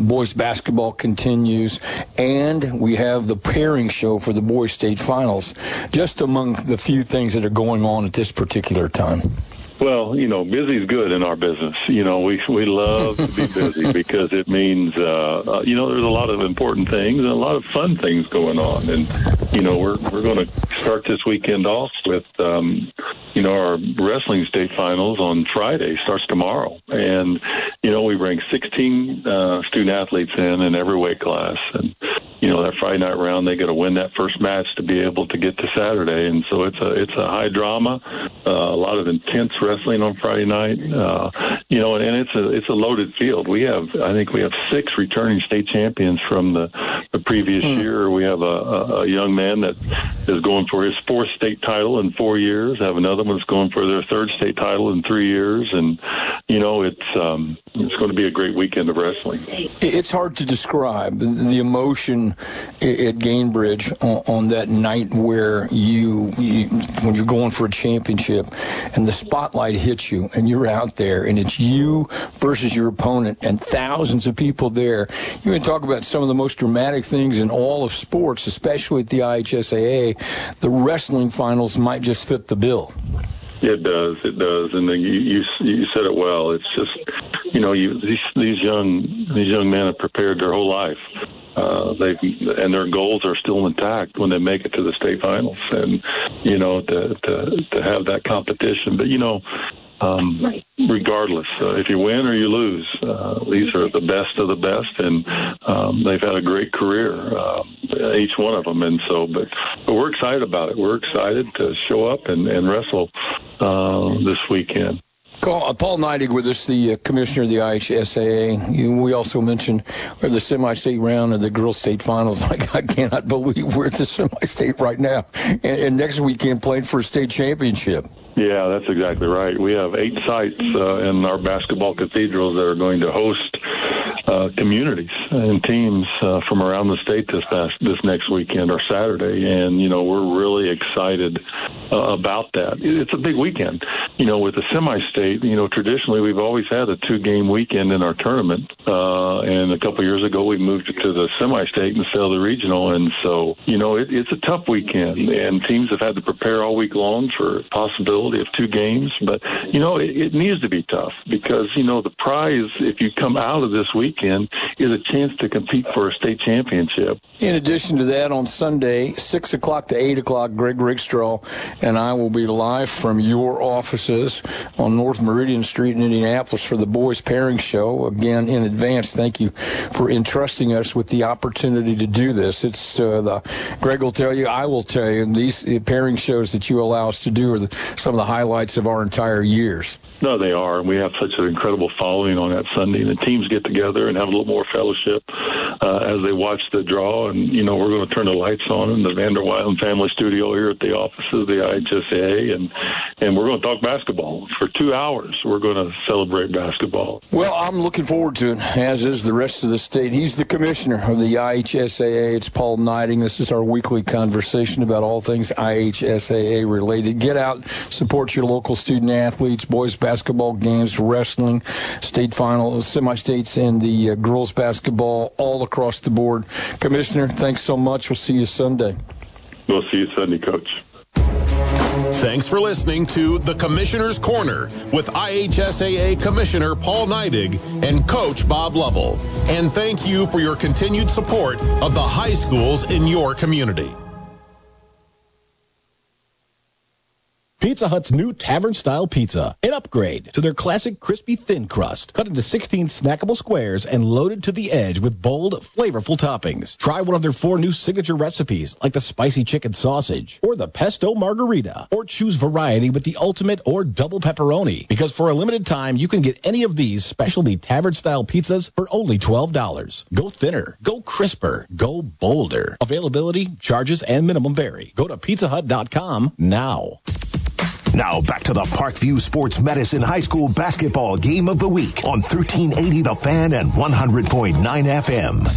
Boys basketball continues. And we have the pairing show for the boys state finals, just among the few things that are going on at this particular time. Well, busy is good in our business. We love to be busy because it means, there's a lot of important things and a lot of fun things going on. And, we're going to start this weekend off with, our wrestling state finals on Friday, starts tomorrow. And, we bring 16 student athletes in every weight class. And, that Friday night round, they got to win that first match to be able to get to Saturday. And so it's a high drama, a lot of intense wrestling on Friday night, and it's a loaded field. I think we have 6 returning state champions from the previous year. We have a young man that is going for his 4th state title in 4 years. I have another one that's going for their 3rd state title in 3 years, and it's going to be a great weekend of wrestling. It's hard to describe the emotion down at Gainbridge on that night where when you're going for a championship and the spotlight hits you and you're out there and it's you versus your opponent and thousands of people there. You can talk about some of the most dramatic things in all of sports, especially at the IHSAA. The wrestling finals might just fit the bill. It does, and you said it well. It's just, these young men have prepared their whole life. And their goals are still intact when they make it to the state finals, and to have that competition. But regardless, if you win or you lose, these are the best of the best, and they've had a great career, each one of them. And so, but we're excited about it. We're excited to show up and wrestle this weekend. Paul Neidig with us, the commissioner of the IHSAA. We also mentioned we're the semi-state round of the girls' state finals. I cannot believe we're at the semi-state right now. And next weekend playing for a state championship. Yeah, that's exactly right. We have 8 sites in our basketball cathedrals that are going to host communities and teams from around the state this next weekend or Saturday. And, we're really excited about that. It's a big weekend. With the semi-state, traditionally we've always had a 2-game weekend in our tournament. And a couple of years ago we moved it to the semi-state instead of the regional. And so, it's a tough weekend, and teams have had to prepare all week long for possibility of 2 games. But, it needs to be tough because, the prize, if you come out of this weekend, is a chance to compete for a state championship. In addition to that, on Sunday, 6 o'clock to 8 o'clock, Greg Rickstraw and I will be live from your offices on North Meridian Street in Indianapolis for the Boys Pairing Show. Again, in advance, thank you for entrusting us with the opportunity to do this. It's Greg will tell you, I will tell you, these pairing shows that you allow us to do are some of the highlights of our entire years. No, they are. We have such an incredible following on that Sunday, and the teams get together and have a little more fellowship as they watch the draw. And, we're going to turn the lights on in the Vanderweilen family studio here at the offices of the IHSAA, and we're going to talk basketball. For 2 hours, we're going to celebrate basketball. Well, I'm looking forward to it, as is the rest of the state. He's the commissioner of the IHSAA. It's Paul Neidig. This is our weekly conversation about all things IHSAA related. Get out, support your local student athletes, boys basketball games, wrestling, state finals, semi-states, and the girls basketball all across the board. Commissioner, thanks so much. We'll see you Sunday. We'll see you Sunday, Coach. Thanks for listening to The Commissioner's Corner with IHSAA Commissioner Paul Neidig and Coach Bob Lovell. And thank you for your continued support of the high schools in your community. Pizza Hut's new tavern-style pizza, an upgrade to their classic crispy thin crust, cut into 16 snackable squares and loaded to the edge with bold, flavorful toppings. Try one of their 4 new signature recipes, like the spicy chicken sausage or the pesto margarita, or choose variety with the ultimate or double pepperoni, because for a limited time, you can get any of these specialty tavern-style pizzas for only $12. Go thinner, go crisper, go bolder. Availability, charges, and minimum vary. Go to pizzahut.com now. Now back to the Parkview Sports Medicine High School Basketball Game of the Week on 1380 The Fan and 100.9 FM.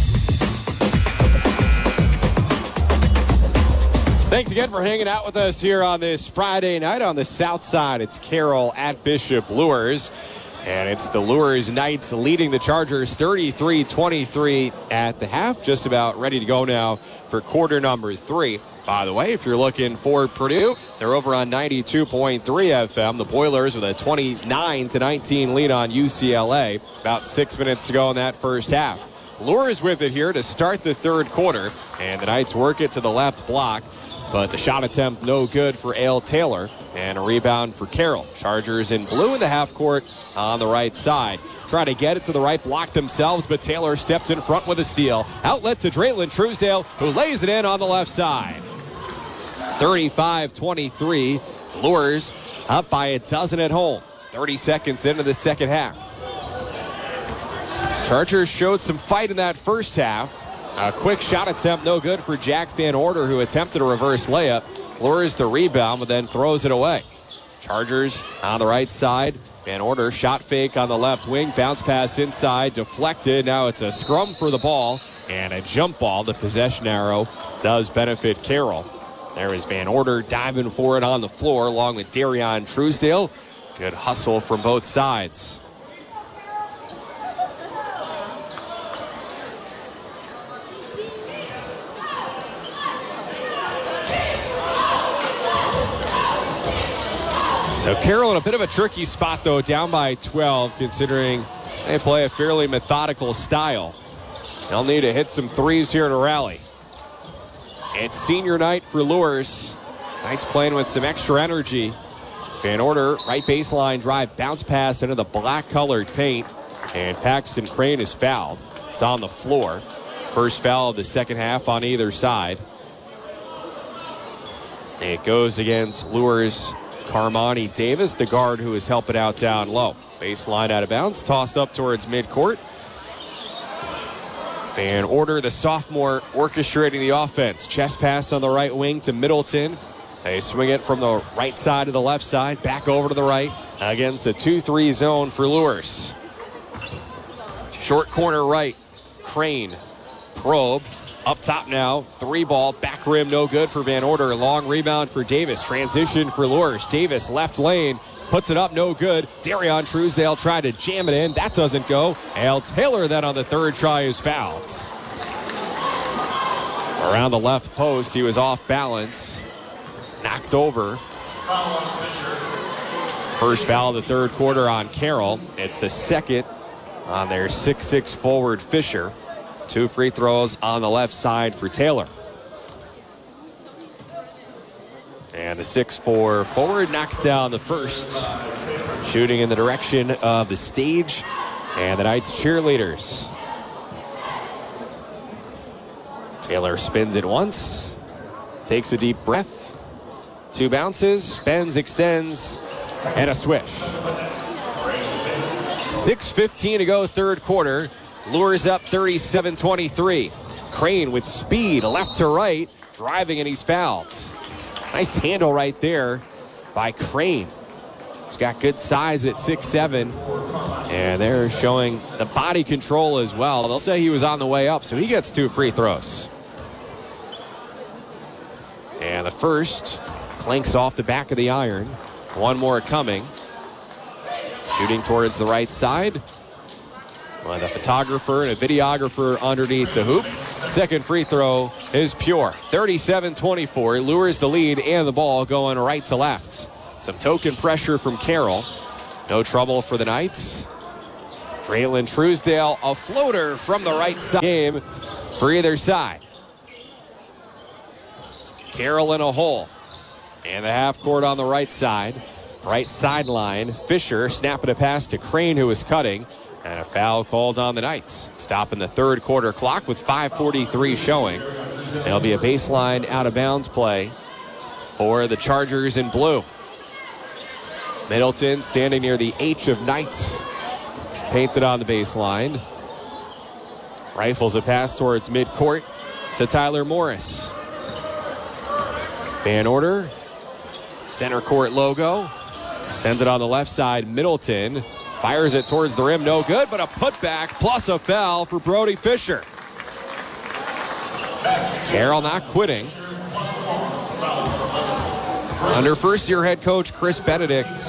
Thanks again for hanging out with us here on this Friday night on the South Side. It's Carroll at Bishop Luers. And it's the Luers Knights leading the Chargers 33-23 at the half. Just about ready to go now for quarter number 3. By the way, if you're looking for Purdue, they're over on 92.3 FM. The Boilers with a 29-19 lead on UCLA. About 6 minutes to go in that first half. Luers with it here to start the third quarter. And the Knights work it to the left block. But the shot attempt no good for Ale Taylor. And a rebound for Carroll. Chargers in blue in the half court on the right side. Trying to get it to the right block themselves, but Taylor steps in front with a steal. Outlet to Draylon Truesdale, who lays it in on the left side. 35-23. Luers up by a dozen at home. 30 seconds into the second half. Chargers showed some fight in that first half. A quick shot attempt, no good for Jack Van Order, who attempted a reverse layup. Luers the rebound, but then throws it away. Chargers on the right side. Van Order shot fake on the left wing. Bounce pass inside, deflected. Now it's a scrum for the ball. and a jump ball. The possession arrow does benefit Carroll. There is Van Order diving for it on the floor along with Darion Truesdale. Good hustle from both sides. So Carroll in a bit of a tricky spot, though, down by 12, considering they play a fairly methodical style. They'll need to hit some threes here to rally. It's senior night for Luers. Knights playing with some extra energy. Van Order, right baseline drive, bounce pass into the black-colored paint. And Paxton Crane is fouled. It's on the floor. First foul of the second half on either side. It goes against Luers' Carmani Davis, the guard who is helping out down low. Baseline out of bounds, tossed up towards midcourt. Van Order, the sophomore, orchestrating the offense. Chest pass on the right wing to Middleton. They swing it from the right side to the left side, back over to the right against a 2-3 zone for Luers. Short corner right, Crane, probe, up top now, 3-ball, back rim, no good for Van Order. Long rebound for Davis, transition for Luers. Davis, left lane, puts it up, no good. Darion Truesdale tried to jam it in, that doesn't go. Al Taylor then on the third try is fouled. Around the left post, he was off balance, knocked over. First foul of the third quarter on Carroll. It's the second on their 6'6 forward Fisher. 2 free throws on the left side for Taylor. And the 6'4 forward knocks down the first. Shooting in the direction of the stage and the Knights cheerleaders. Taylor spins it once, takes a deep breath, 2 bounces, bends, extends, and a swish. 6:15 to go, third quarter. Luers up 37-23. Crane with speed, left to right, driving, and he's fouled. Nice handle right there by Crane. He's got good size at 6'7", and they're showing the body control as well. They'll say he was on the way up, so he gets 2 free throws. And the first clanks off the back of the iron. One more coming. Shooting towards the right side. Well, the photographer and a videographer underneath the hoop. Second free throw is pure. 37-24. Luers the lead and the ball going right to left. Some token pressure from Carroll. No trouble for the Knights. Draylen Truesdale, a floater from the right side. Game for either side. Carroll in a hole. And the half court on the right side. Right sideline. Fisher snapping a pass to Crane, who is cutting. And a foul called on the Knights. Stopping the third quarter clock with 5:43 showing. There'll be a baseline out of bounds play for the Chargers in blue. Middleton standing near the H of Knights. Painted on the baseline. Rifles a pass towards midcourt to Tyler Morris. Van Order. Center court logo. Sends it on the left side. Middleton. Fires it towards the rim, no good, but a putback plus a foul for Brody Fisher. Carroll not quitting. Under first-year head coach Chris Benedict,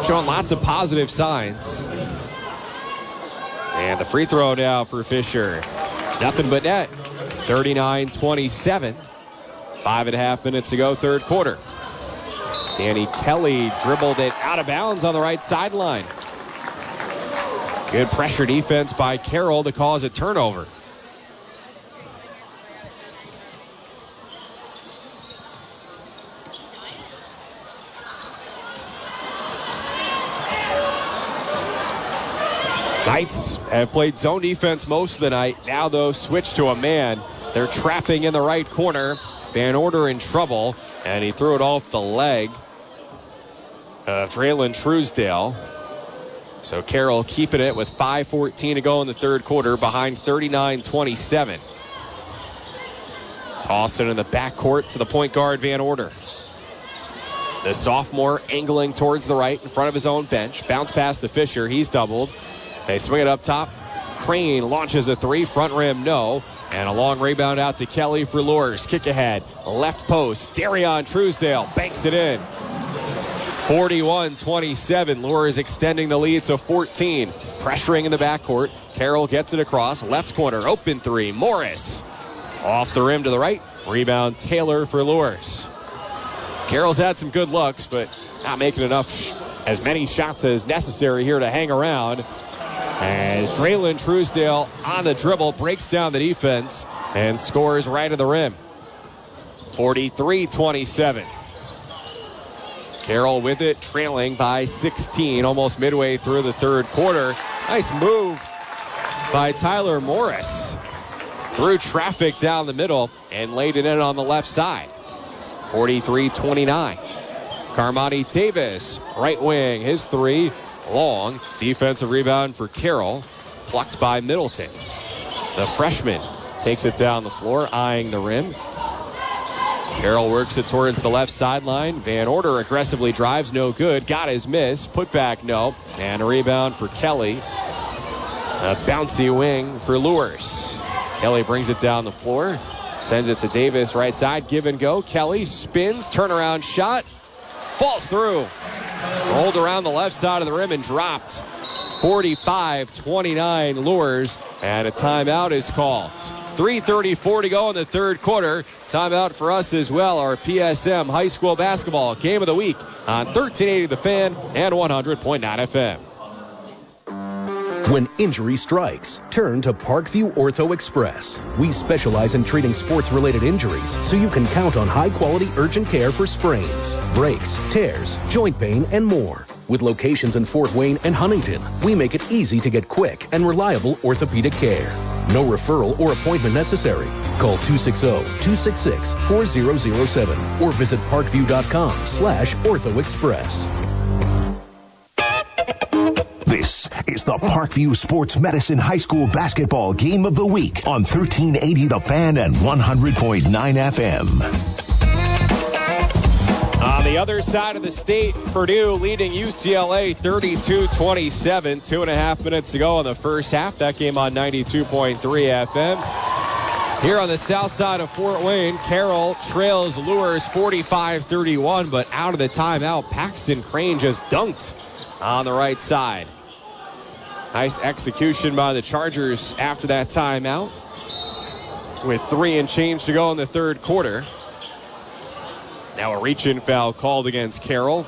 showing lots of positive signs. And the free throw now for Fisher. Nothing but net. 39-27. 5.5 minutes to go, third quarter. Danny Kelly dribbled it out of bounds on the right sideline. Good pressure defense by Carroll to cause a turnover. Knights have played zone defense most of the night. Now, though, switch to a man. They're trapping in the right corner. Van Order in trouble, and he threw it off the leg of Draylen Truesdale. So Carroll keeping it with 5:14 to go in the third quarter, behind 39-27. Toss it in the backcourt to the point guard, Van Order. The sophomore angling towards the right in front of his own bench. Bounce pass to Fisher. He's doubled. They swing it up top. Crane launches a three. Front rim, no. And a long rebound out to Kelly for Luers. Kick ahead. Left post. Darion Truesdale banks it in. 41-27. Luers extending the lead to 14. Pressuring in the backcourt. Carroll gets it across. Left corner. Open three. Morris. Off the rim to the right. Rebound Taylor for Luers. Carroll's had some good looks, but not making as many shots as necessary here to hang around. As Draylon Truesdale on the dribble breaks down the defense and scores right at the rim. 43-27. Carroll with it, trailing by 16, almost midway through the third quarter. Nice move by Tyler Morris. Threw traffic down the middle and laid it in on the left side. 43-29. Carmani Davis, right wing, his three, long. Defensive rebound for Carroll, plucked by Middleton. The freshman takes it down the floor, eyeing the rim. Carroll works it towards the left sideline. Van Order aggressively drives, no good. Got his miss, put back, no. And a rebound for Kelly. A bouncy wing for Luers. Kelly brings it down the floor, sends it to Davis, right side, give and go. Kelly spins, turnaround shot, falls through. Rolled around the left side of the rim and dropped. 45-29 Luers, and a timeout is called. 3:34 to go in the third quarter. Timeout for us as well. Our PSM High School Basketball Game of the Week on 1380 The Fan and 100.9 FM. When injury strikes, turn to Parkview Ortho Express. We specialize in treating sports-related injuries, so you can count on high-quality urgent care for sprains, breaks, tears, joint pain, and more. With locations in Fort Wayne and Huntington, we make it easy to get quick and reliable orthopedic care. No referral or appointment necessary. Call 260-266-4007 or visit parkview.com/orthoexpress. This is the Parkview Sports Medicine High School Basketball Game of the Week on 1380 The Fan and 100.9 FM. On the other side of the state, Purdue leading UCLA 32-27. 2.5 minutes to go in the first half. That game on 92.3 FM. Here on the south side of Fort Wayne, Carroll trails Luers 45-31, but out of the timeout, Paxton Crane just dunked on the right side. Nice execution by the Chargers after that timeout. With 3 and change to go in the third quarter. Now a reach-in foul called against Carroll.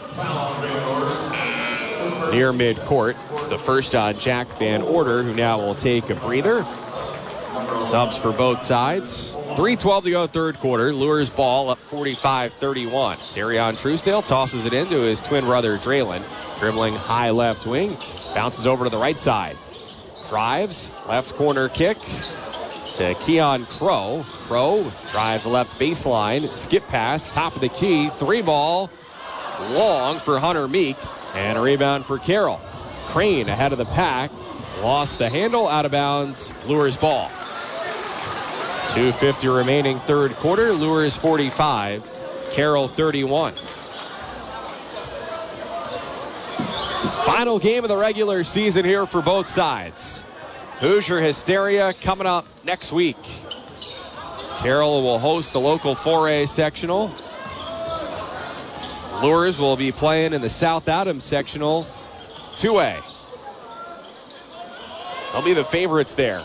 Near midcourt. It's the first on Jack Van Order, who now will take a breather. Subs for both sides. 3:12 to go third quarter. Luers ball up 45-31. Darion Truesdale tosses it into his twin brother Draylon. Dribbling high left wing. Bounces over to the right side. Drives. Left corner kick to Keon Crow. Crow drives left baseline. Skip pass. Top of the key. 3-ball. Long for Hunter Meek. And a rebound for Carroll. Crane ahead of the pack. Lost the handle. Out of bounds. Luers ball. 2:50 remaining third quarter. Luers 45. Carroll 31. Final game of the regular season here for both sides. Hoosier Hysteria coming up next week. Carroll will host the local 4A sectional. Luers will be playing in the South Adams sectional 2A. They'll be the favorites there.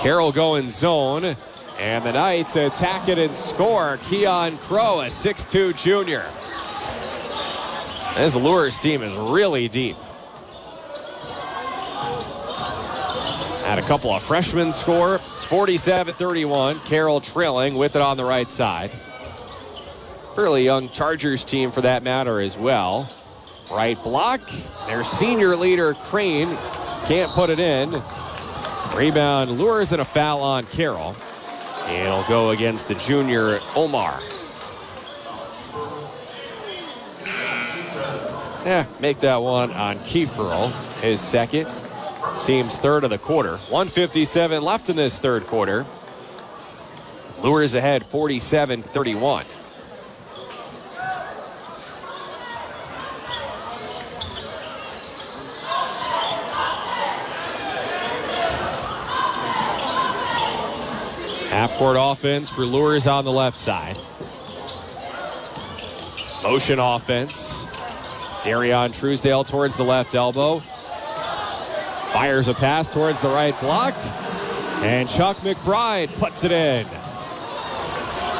Carroll going zone, and the Knights attack it and score. Keon Crow, a 6'2 junior. This Luers team is really deep. Had a couple of freshmen score. It's 47-31. Carroll trailing with it on the right side. Fairly young Chargers team for that matter as well. Right block. Their senior leader, Crane, can't put it in. Rebound, Luers, and a foul on Carroll. And it'll go against the junior, Omar. Make that one on Kieferl, his second. Team's third of the quarter. 1:57 left in this third quarter. Luers ahead 47-31. Half-court offense for Luers on the left side. Motion offense. Darion Truesdale towards the left elbow. Fires a pass towards the right block. And Chuck McBride puts it in.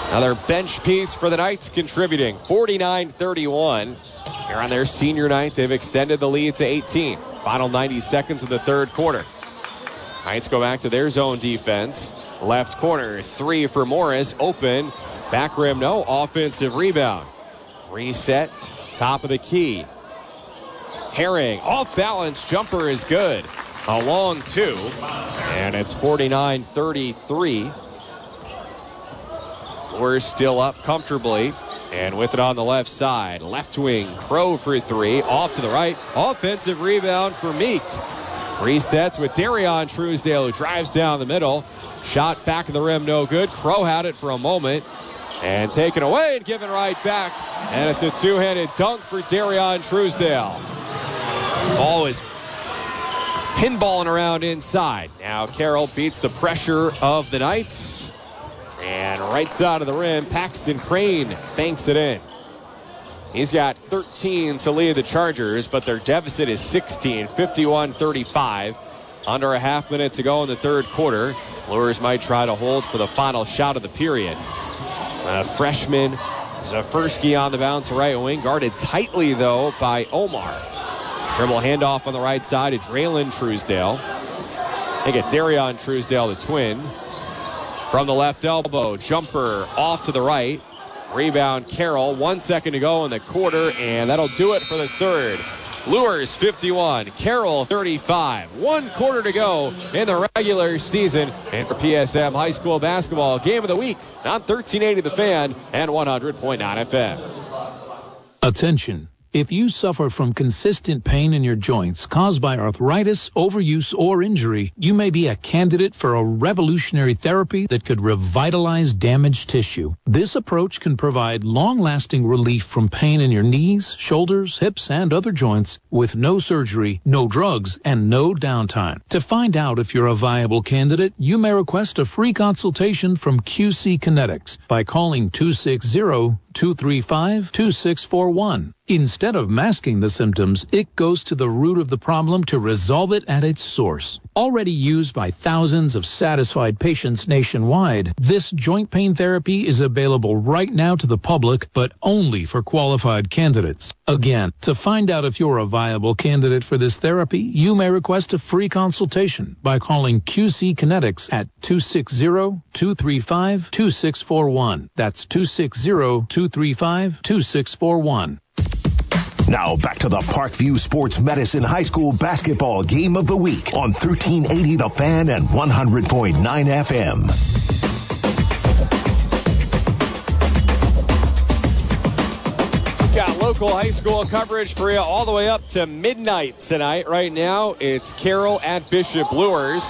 Another bench piece for the Knights contributing. 49-31. Here on their senior night, they've extended the lead to 18. Final 90 seconds of the third quarter. Knights go back to their zone defense. Left corner, 3 for Morris. Open. Back rim, no. Offensive rebound. Reset. Top of the key. Herring. Off balance. Jumper is good. A long 2. And it's 49-33. Luers still up comfortably. And with it on the left side. Left wing. Crow for 3. Off to the right. Offensive rebound for Meek. Resets with Darion Truesdale, who drives down the middle. Shot back of the rim, no good. Crow had it for a moment. And taken away and given right back. And it's a two-handed dunk for Darion Truesdale. Ball is pinballing around inside. Now Carroll beats the pressure of the Knights. And right side of the rim, Paxton Crane banks it in. He's got 13 to lead the Chargers, but their deficit is 16, 51-35. Under a half minute to go in the third quarter. Luers might try to hold for the final shot of the period. Freshman Zafersky on the bounce, right wing. Guarded tightly, though, by Omar. Dribble handoff on the right side to Draylon Truesdale. They get Darion Truesdale, the twin. From the left elbow, jumper off to the right. Rebound Carroll, 1 second to go in the quarter, and that'll do it for the third. Luers 51, Carroll 35. 1 quarter to go in the regular season. It's PSM High School Basketball Game of the Week on 1380 The Fan and 100.9 FM. Attention. If you suffer from consistent pain in your joints caused by arthritis, overuse, or injury, you may be a candidate for a revolutionary therapy that could revitalize damaged tissue. This approach can provide long-lasting relief from pain in your knees, shoulders, hips, and other joints with no surgery, no drugs, and no downtime. To find out if you're a viable candidate, you may request a free consultation from QC Kinetics by calling 260-235-2641. Instead of masking the symptoms, it goes to the root of the problem to resolve it at its source. Already used by thousands of satisfied patients nationwide, this joint pain therapy is available right now to the public, but only for qualified candidates. Again, to find out if you're a viable candidate for this therapy, you may request a free consultation by calling QC Kinetics at 260-235-2641. That's 260-235-2641. Now back to the Parkview Sports Medicine High School Basketball Game of the Week on 1380 The Fan and 100.9 FM. We've got local high school coverage for you all the way up to midnight tonight. Right now, it's Carroll at Bishop Luers,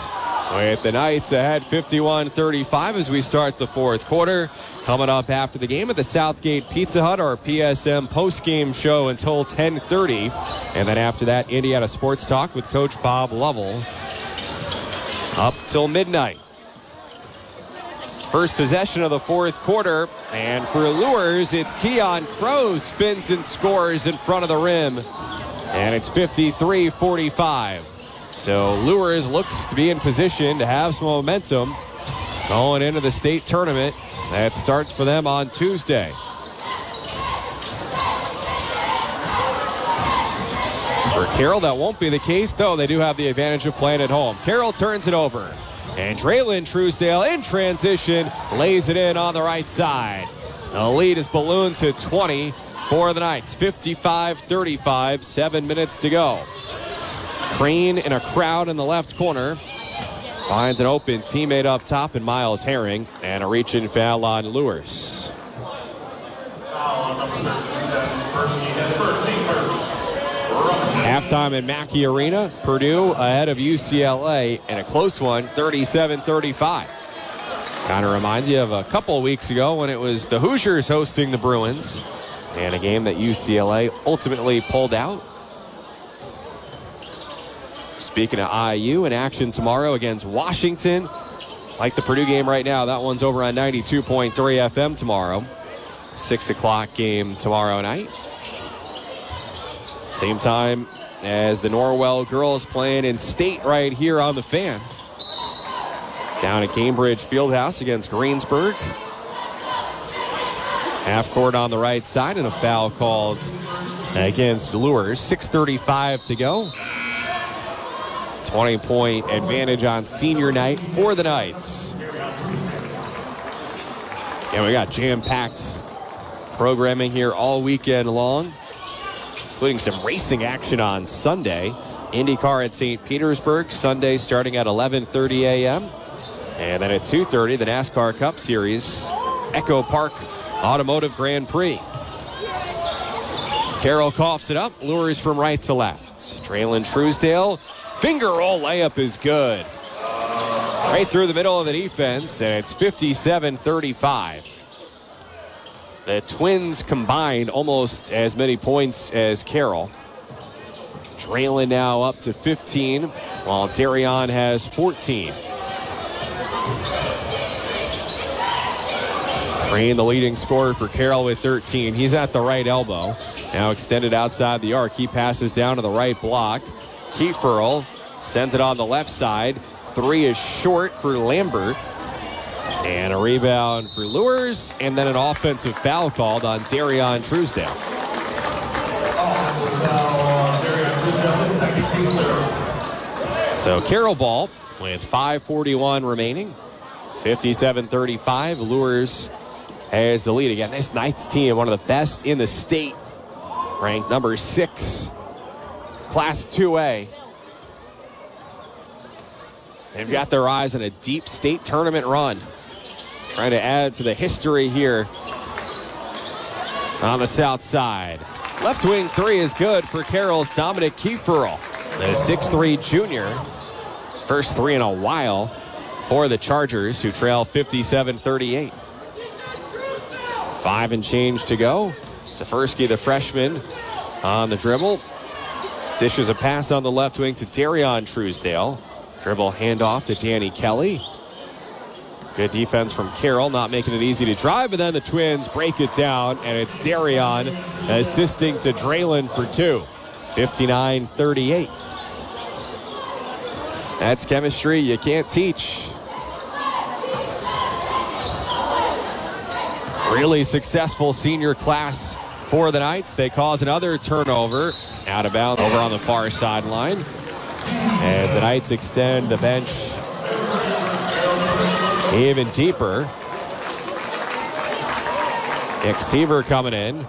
with the Knights ahead 51-35 as we start the fourth quarter. Coming up after the game at the Southgate Pizza Hut, our PSM post-game show until 10:30. And then after that, Indiana Sports Talk with Coach Bob Lovell up till midnight. First possession of the fourth quarter. And for Luers, it's Keon Crow spins and scores in front of the rim. And it's 53-45. So Luers looks to be in position to have some momentum going into the state tournament that starts for them on Tuesday. For Carroll, that won't be the case, though. They do have the advantage of playing at home. Carroll turns it over. And Draylon Truesdale in transition lays it in on the right side. The lead is ballooned to 20 for the Knights. 55-35, 7 minutes to go. Crane in a crowd in the left corner. Finds an open teammate up top in Miles Herring. And a reach-in foul on Luers. Halftime in Mackey Arena. Purdue ahead of UCLA in a close one, 37-35. Kind of reminds you of a couple of weeks ago when it was the Hoosiers hosting the Bruins. And a game that UCLA ultimately pulled out. Speaking of IU, in action tomorrow against Washington Like the Purdue game right now, that one's over on 92.3 FM tomorrow. 6 o'clock game tomorrow night. Same time as the Norwell girls playing in state right here on the Fan. Down at Cambridge Fieldhouse against Greensburg. Half court on the right side and a foul called against Luers. 6:35 to go. 20-point advantage on senior night for the Knights. And we got jam-packed programming here all weekend long, including some racing action on Sunday. IndyCar at St. Petersburg, Sunday starting at 11:30 a.m. And then at 2:30, the NASCAR Cup Series, Echo Park Automotive Grand Prix. Carroll coughs it up, Luers from right to left. Traylon Truesdale, finger roll layup is good. Right through the middle of the defense, and it's 57-35. The Twins combined almost as many points as Carroll. Traylon now up to 15, while Darion has 14. Crane, the leading scorer for Carroll with 13. He's at the right elbow. Now extended outside the arc. He passes down to the right block. Kieferl sends it on the left side. 3 is short for Lambert. And a rebound for Luers. And then an offensive foul called on Darion Truesdale. So Carroll ball with 5:41 remaining. 57-35. Luers has the lead again. This Knights team, one of the best in the state, ranked number 6, Class 2A. They've got their eyes on a deep state tournament run, trying to add to the history here on the south side. Left wing 3 is good for Carroll's Dominic Kieferl, the 6'3 junior. First 3 in a while for the Chargers, who trail 57-38. 5 and change to go. Safersky, the freshman, on the dribble. Dishes a pass on the left wing to Darion Truesdale. Dribble handoff to Danny Kelly. Good defense from Carroll, not making it easy to drive, but then the Twins break it down, and it's Darion assisting to Traylon for 2. 59-38. That's chemistry you can't teach. Really successful senior class for the Knights. They cause another turnover. Out of bounds over on the far sideline. As the Knights extend the bench even deeper. Nick Seaver coming in.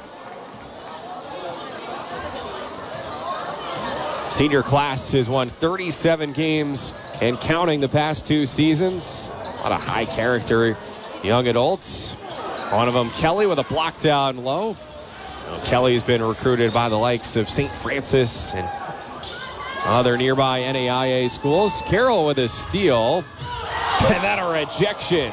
Senior class has won 37 games and counting the past 2 seasons. A lot of high character young adults. One of them, Kelly, with a block down low. Kelly's been recruited by the likes of St. Francis and other nearby NAIA schools. Carroll with a steal. And then a rejection.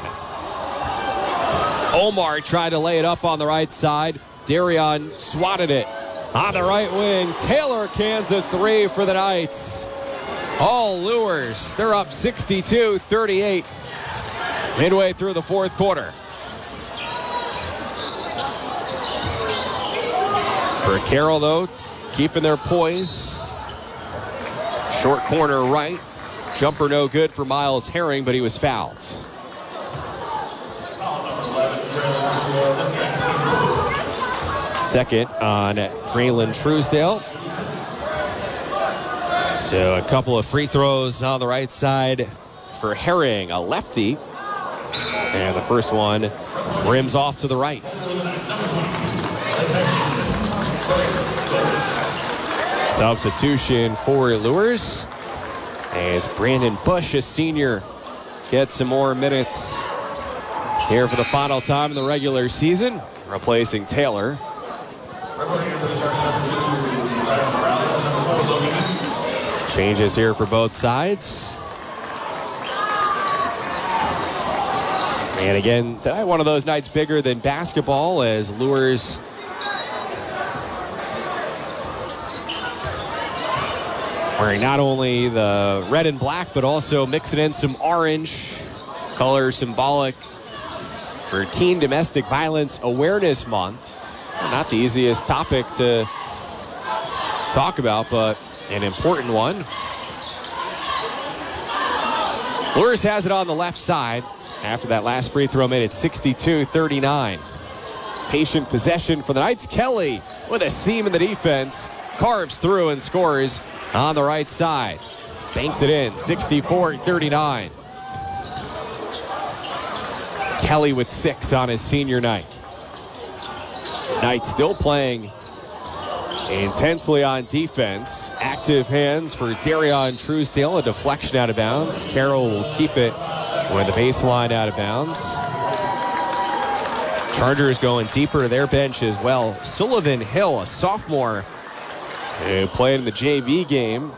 Omar tried to lay it up on the right side. Darion swatted it on the right wing. Taylor cans a 3 for the Knights. All Luers. They're up 62-38 midway through the 4th quarter. For Carroll, though, keeping their poise. Short corner right. Jumper no good for Miles Herring, but he was fouled. Second on Traylon Truesdale. So a couple of free throws on the right side for Herring, a lefty. And the first one rims off to the right. Substitution for Luers as Brandon Bush, a senior, gets some more minutes here for the final time in the regular season, replacing Taylor. Changes here for both sides. And again, tonight one of those nights bigger than basketball as Luers wearing not only the red and black, but also mixing in some orange, Color symbolic for Teen Domestic Violence Awareness Month. Not the easiest topic to talk about, but an important one. Luers has it on the left side after that last free throw made it 62-39. Patient possession for the Knights. Kelly with a seam in the defense. Carves through and scores on the right side. Banked it in, 64-39. Kelly with 6 on his senior night. Knights still playing intensely on defense. Active hands for Darion Truesdale. A deflection out of bounds. Carroll will keep it with the baseline out of bounds. Chargers going deeper to their bench as well. Sullivan Hill, a sophomore who played in the JV game.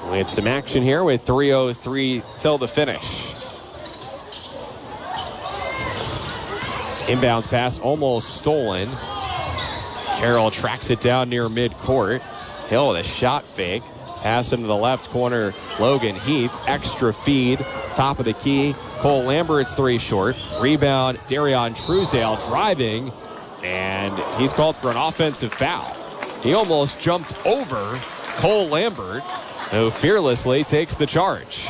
With some action here with 3:03 till the finish. Inbounds pass almost stolen. Carroll tracks it down near midcourt. Hill with a shot fake. Pass into the left corner. Logan Heath. Extra feed. Top of the key. Cole Lambert's 3 short. Rebound. Darion Truesdale driving. And he's called for an offensive foul. He almost jumped over Cole Lambert, who fearlessly takes the charge.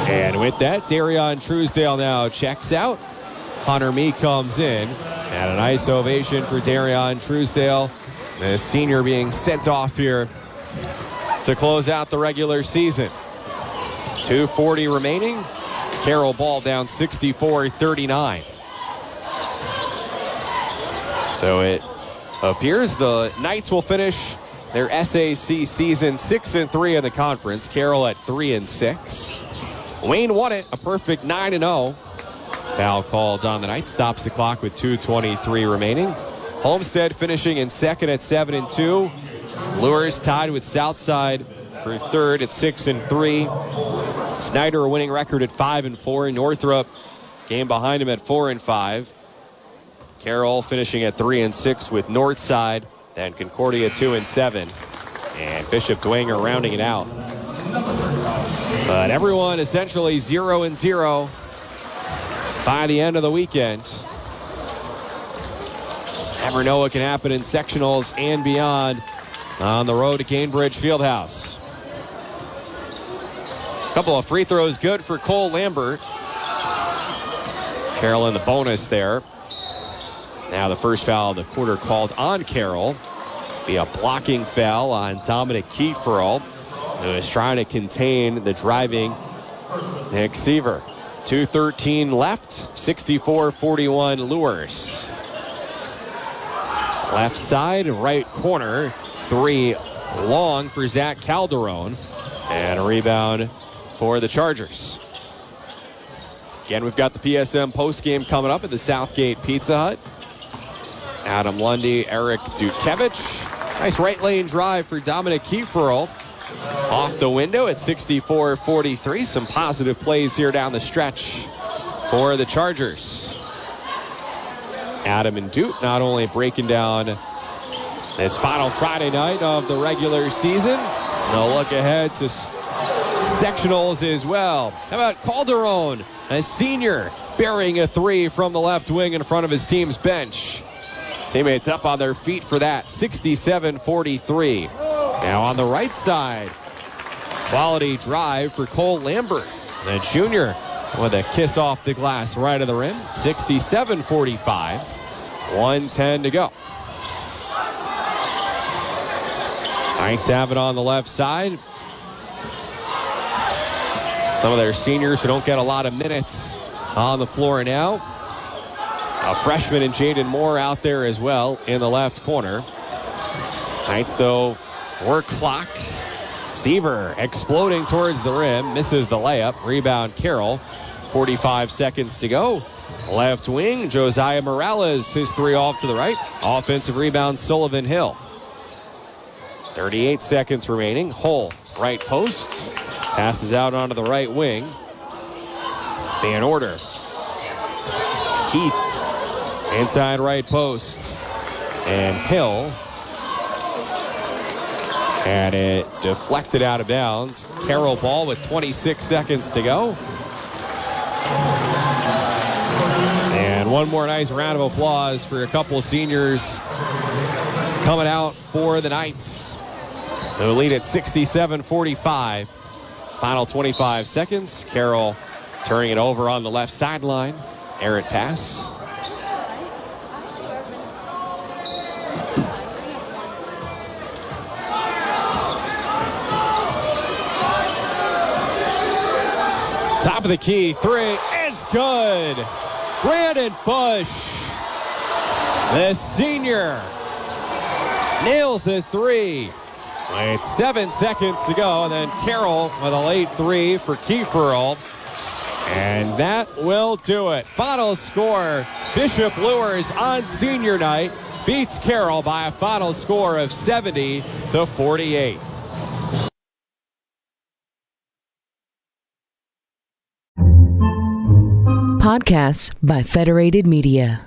And with that, Darion Truesdale now checks out. Hunter Mee comes in. And a nice ovation for Darion Truesdale. The senior being sent off here to close out the regular season. 2:40 remaining. Carroll ball down 64-39. So it appears the Knights will finish their SAC season 6-3 in the conference. Carroll at 3-6. Wayne won it, a perfect 9-0. Foul called on the Knights. Stops the clock with 2:23 remaining. Homestead finishing in second at 7-2. Luers tied with Southside for third at 6-3. Snyder a winning record at 5-4. Northrop game behind him at 4-5. Carroll finishing at 3-6 with Northside. Then Concordia 2-7. And Bishop Dwenger rounding it out. But everyone essentially 0-0 by the end of the weekend. Never know what can happen in sectionals and beyond on the road to Cambridge Fieldhouse. A couple of free throws good for Cole Lambert. Carroll in the bonus there. Now the first foul of the quarter called on Carroll. Be a blocking foul on Dominic Kieferl, who is trying to contain the driving Nick Seaver. 2:13 left, 64-41 Luers. Left side, right corner, 3 long for Zach Calderon. And a rebound for the Chargers. Again, we've got the PSM postgame coming up at the Southgate Pizza Hut. Adam Lundy, Eric Dukevich. Nice right lane drive for Dominic Kieferl. Off the window at 64-43. Some positive plays here down the stretch for the Chargers. Adam and Duke not only breaking down this final Friday night of the regular season, they'll look ahead to sectionals as well. How about Calderon, a senior, burying a 3 from the left wing in front of his team's bench. Teammates up on their feet for that. 67-43. Now on the right side, quality drive for Cole Lambert, the junior, with a kiss off the glass right of the rim. 67-45. 1:10 to go. Knights have it on the left side. Some of their seniors who don't get a lot of minutes on the floor now. A freshman in Jaden Moore out there as well in the left corner. Knights, though, work clock. Seaver exploding towards the rim. Misses the layup. Rebound Carroll. 45 seconds to go. Left wing, Josiah Morales, his 3 off to the right. Offensive rebound, Sullivan Hill. 38 seconds remaining. Hull, right post. Passes out onto the right wing. Van Order. Keith, inside right post. And Hill And it deflected out of bounds. Carroll ball with 26 seconds to go. And one more nice round of applause for a couple of seniors coming out for the Knights. They lead at 67-45. Final 25 seconds. Carroll turning it over on the left sideline. Errant pass. Top of the key, three is good. Brandon Bush, the senior, nails the three. With 7 seconds to go, and then Carroll with a late three for Kieferl. And that will do it. Final score, Bishop Luers on senior night beats Carroll by a final score of 70-48. Podcasts by Federated Media.